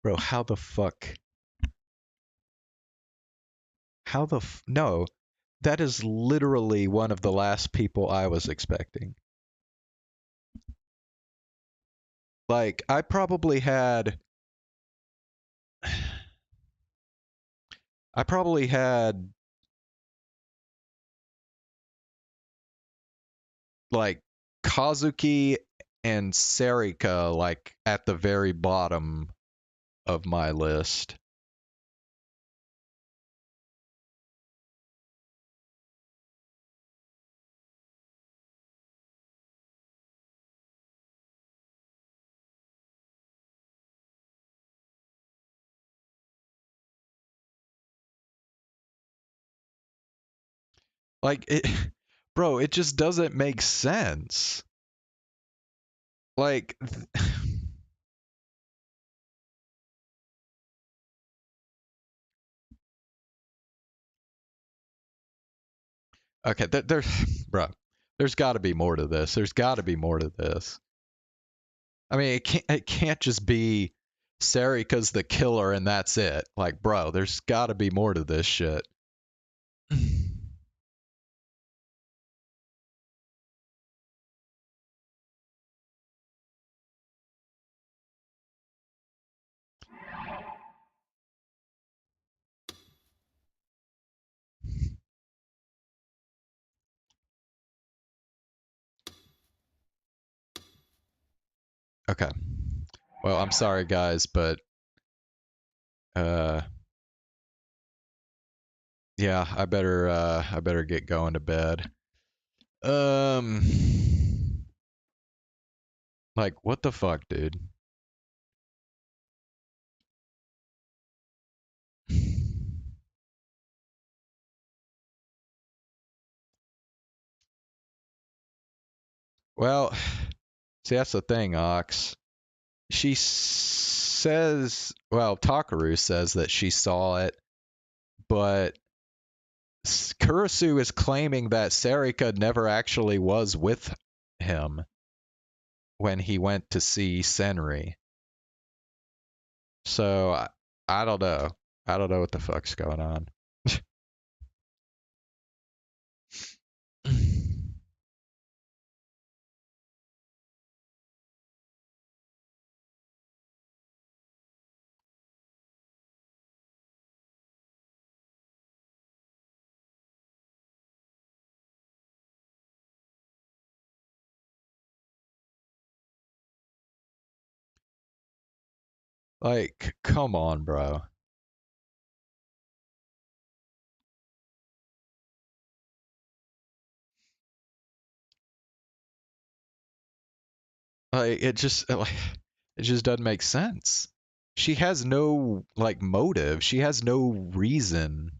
Bro, how the fuck? How the no, that is literally one of the last people I was expecting. Like, I probably had like Kazuki and Sarika like at the very bottom of my list. Like it bro, it just doesn't make sense. Like okay, there's bro, there's got to be more to this. There's got to be more to this. I mean, it can't just be Sarika's the killer and that's it. Like, bro, there's got to be more to this shit. Okay. Well, I'm sorry guys, but yeah, I better get going to bed. Like what the fuck, dude? Well, see that's the thing, Ox. She says, well, Takaru says that she saw it, but Kurisu is claiming that Sarika never actually was with him when he went to see Senri. So I don't know. I don't know what the fuck's going on. Like, come on, bro. Like it just doesn't make sense. She has no like motive. She has no reason.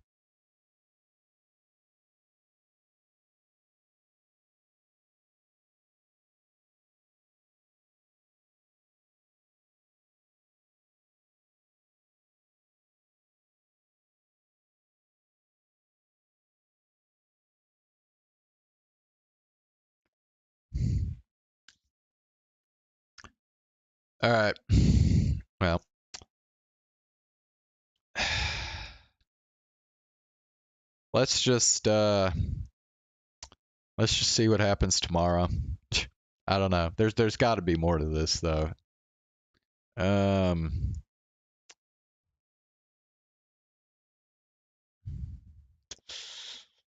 All right. Well, let's just see what happens tomorrow. I don't know. There's got to be more to this though.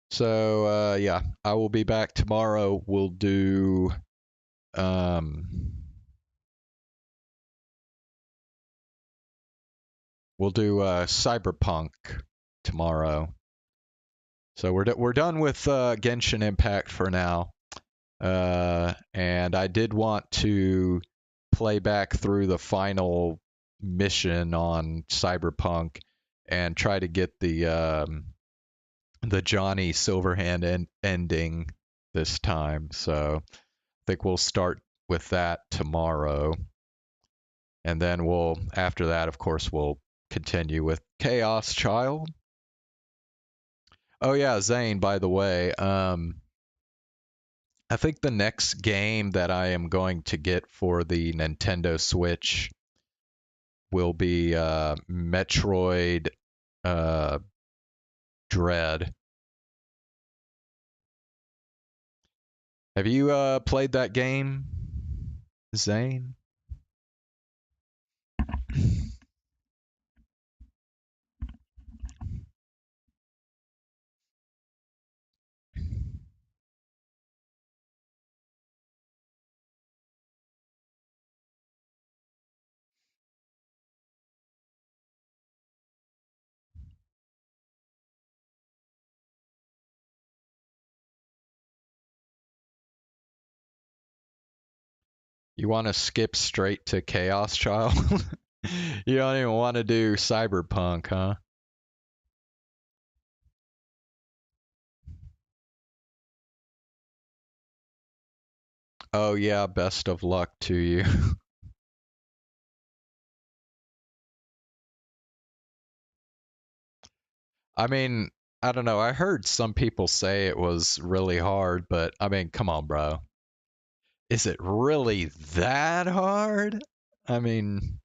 So yeah, I will be back tomorrow. We'll do we'll do Cyberpunk tomorrow. So we're done with Genshin Impact for now. And I did want to play back through the final mission on Cyberpunk and try to get the Johnny Silverhand ending this time. So I think we'll start with that tomorrow. And then after that, of course, we'll continue with Chaos Child. Oh yeah, Zane, by the way, I think the next game that I am going to get for the Nintendo Switch will be Metroid Dread. Have you played that game, Zane? You want to skip straight to Chaos Child? You don't even want to do Cyberpunk, huh? Oh yeah, best of luck to you. I mean, I don't know. I heard some people say it was really hard, but I mean, come on, bro. Is it really that hard? I mean,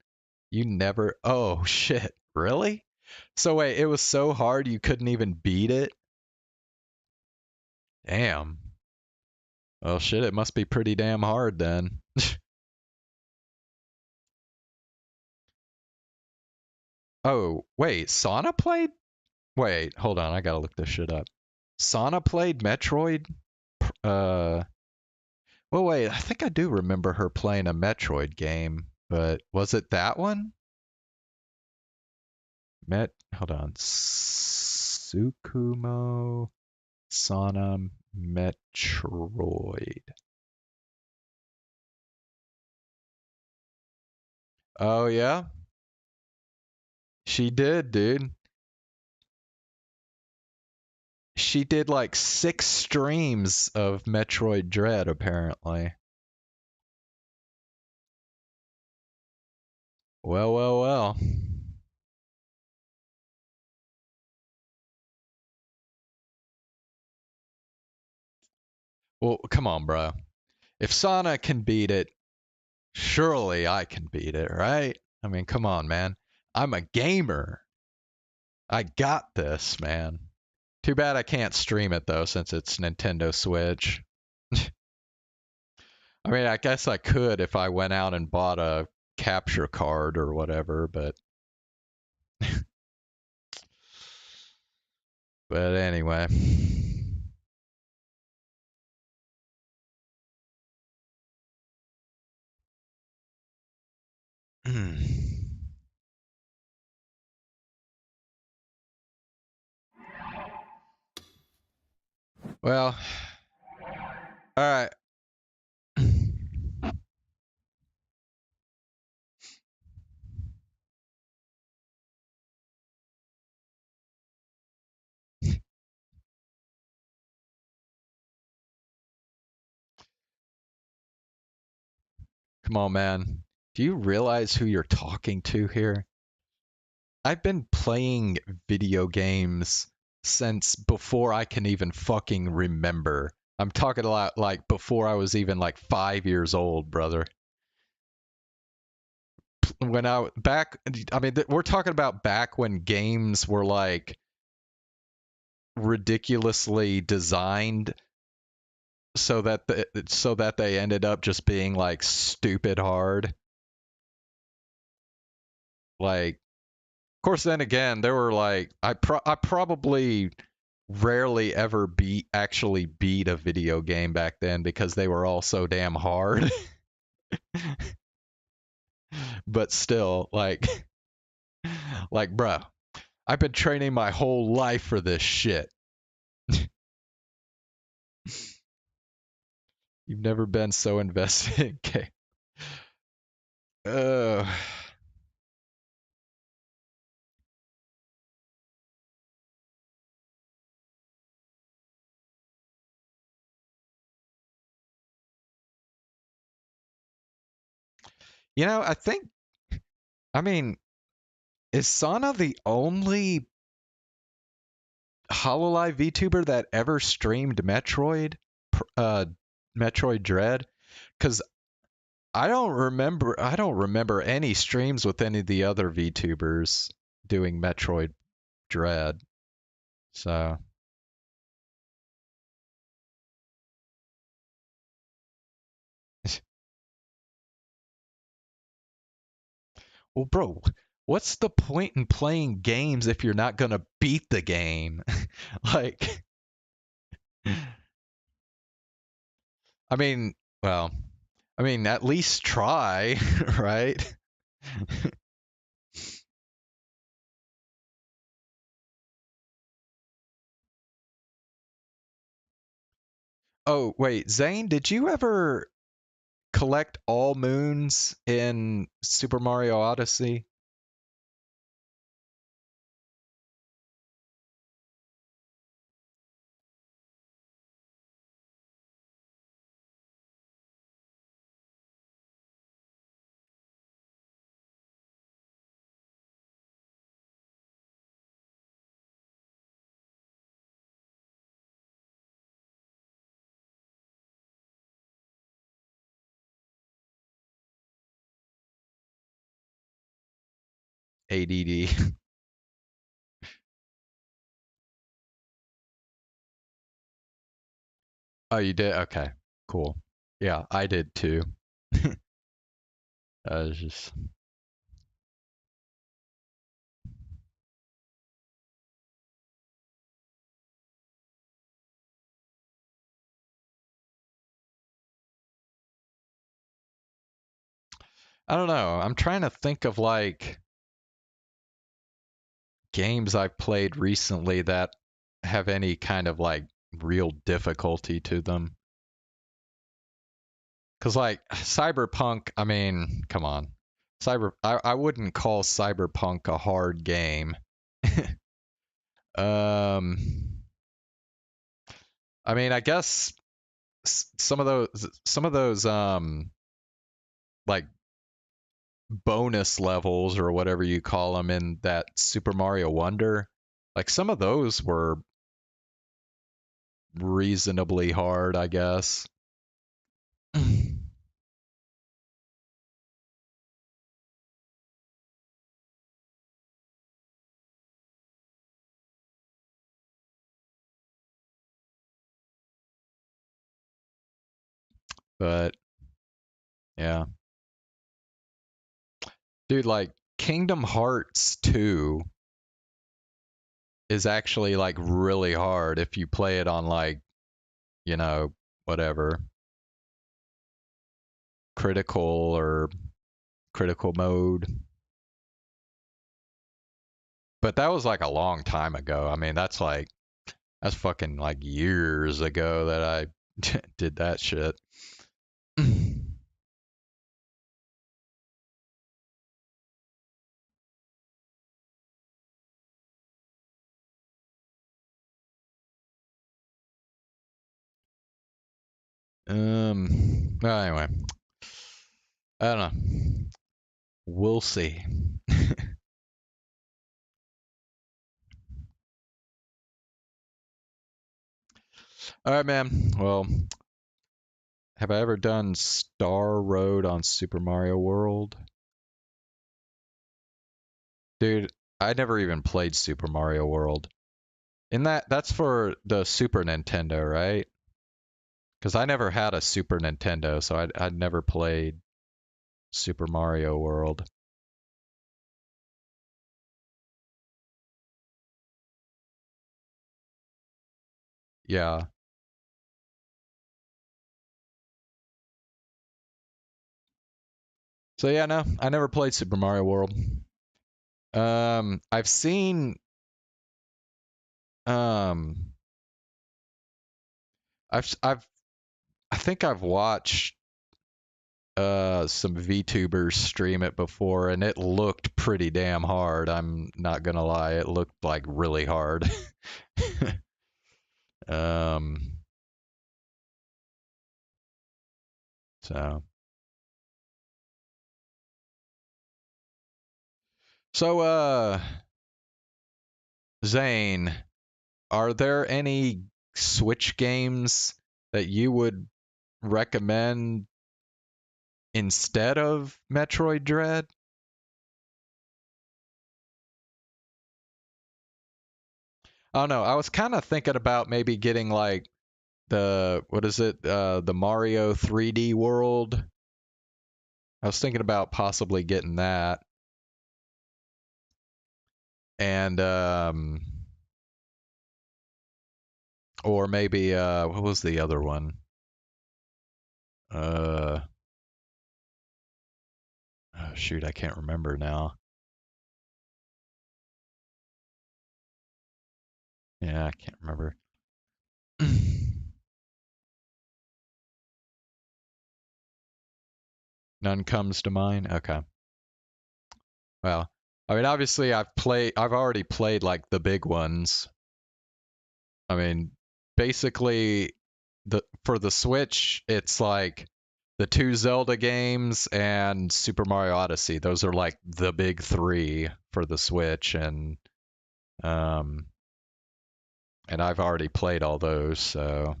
you never. Oh, shit. Really? So, wait, it was so hard you couldn't even beat it? Damn. Well, shit, it must be pretty damn hard then. Oh, wait, Sana played? Wait, hold on. I gotta look this shit up. Sana played Metroid? Well, wait, I think I do remember her playing a Metroid game, but was it that one? Hold on. Tsukumo Sana Metroid. Oh, yeah? She did, dude. She did like 6 streams of Metroid Dread, apparently. Well, well, well. Well, come on, bro. If Sana can beat it, surely I can beat it, right? I mean, come on, man. I'm a gamer. I got this, man. Too bad I can't stream it, though, since it's Nintendo Switch. I mean, I guess I could if I went out and bought a capture card or whatever, but... But anyway... Well, all right. Come on, man. Do you realize who you're talking to here? I've been playing video games since before I can even fucking remember. I'm talking a lot like before I was even like 5 years old, brother. When I back, I mean, we're talking about back when games were like ridiculously designed so that they ended up just being like stupid hard. Like, of course, then again, there were like I probably rarely ever actually beat a video game back then because they were all so damn hard. But still, like, Like, bro, I've been training my whole life for this shit. You've never been so invested in game. You know, I mean, is Sana the only Hololive VTuber that ever streamed Metroid Dread? Because I don't remember any streams with any of the other VTubers doing Metroid Dread. So well, bro, what's the point in playing games if you're not gonna beat the game? Like, I mean, well, I mean, at least try, right? Oh, wait, Zane, did you ever collect all moons in Super Mario Odyssey? ADD. Oh, you did? Okay, cool. Yeah, I did too. I was just. I don't know. I'm trying to think of like games I've played recently that have any kind of like real difficulty to them. Cause like Cyberpunk, I mean, come on. I wouldn't call Cyberpunk a hard game. um I mean, I guess some of those like bonus levels or whatever you call them in that Super Mario Wonder, like some of those were reasonably hard, I guess. But yeah. Dude, like Kingdom Hearts 2 is actually like really hard if you play it on like, you know, whatever, critical or critical mode. But that was like a long time ago. I mean, that's fucking like years ago that I did that shit. Well, anyway, I don't know. We'll see. All right, man. Well, have I ever done Star Road on Super Mario World? Dude, I never even played Super Mario World. That's for the Super Nintendo, right? Because I never had a Super Nintendo, so I'd never played Super Mario World. Yeah. So yeah, no, I never played Super Mario World. I've seen I think I've watched some VTubers stream it before, and it looked pretty damn hard. I'm not gonna lie, it looked like really hard. um, so Zane, are there any Switch games that you would recommend instead of Metroid Dread? I don't know. I was kind of thinking about maybe getting like what is it? The Mario 3D World. I was thinking about possibly getting that. And or maybe what was the other one? Oh shoot, I can't remember now. Yeah, I can't remember. None comes to mind. Okay. Well, I mean, obviously, I've already played like the big ones. I mean, basically, for the Switch, it's like the 2 Zelda games and Super Mario Odyssey. Those are like the big 3 for the Switch, and I've already played all those, so.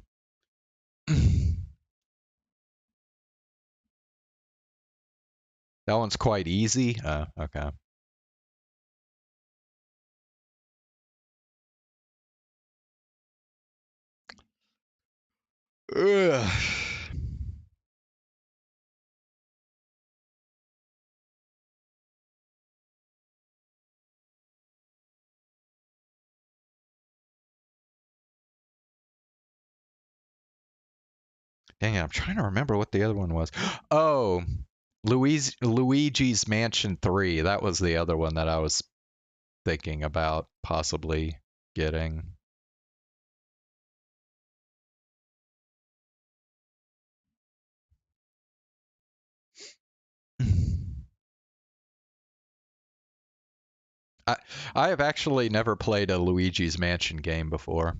That one's quite easy. Okay. Ugh. Dang it, I'm trying to remember what the other one was. Oh, Luigi's Mansion 3. That was the other one that I was thinking about possibly getting. I have actually never played a Luigi's Mansion game before.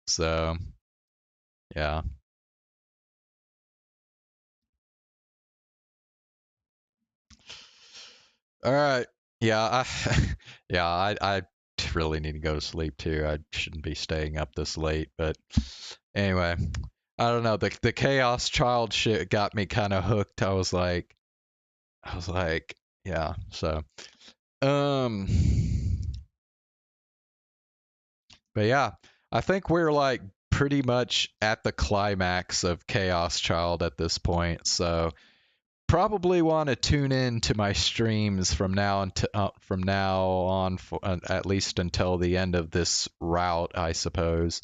So, yeah. All right. Yeah, I really need to go to sleep too. I shouldn't be staying up this late, but anyway, I don't know. The Chaos Child shit got me kind of hooked. I was like, yeah. So, but yeah, I think we're like pretty much at the climax of Chaos Child at this point. So probably want to tune in to my streams from now on at least until the end of this route, I suppose.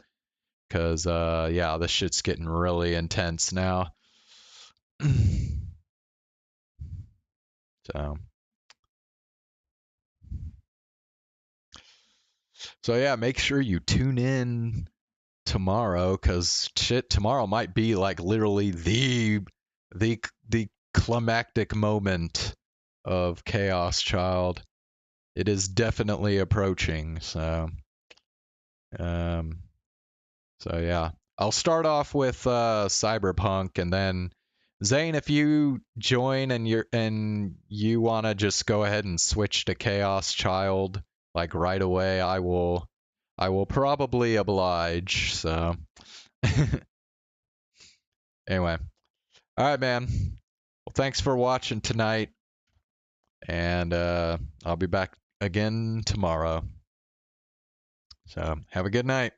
Because yeah, this shit's getting really intense now. So yeah, make sure you tune in tomorrow, because shit, tomorrow might be like literally the climactic moment of Chaos Child. It is definitely approaching. So yeah, I'll start off with Cyberpunk, and then Zane, if you join and you want to just go ahead and switch to Chaos Child like right away, I will probably oblige. So anyway, all right, man. Well, thanks for watching tonight, and I'll be back again tomorrow. So have a good night.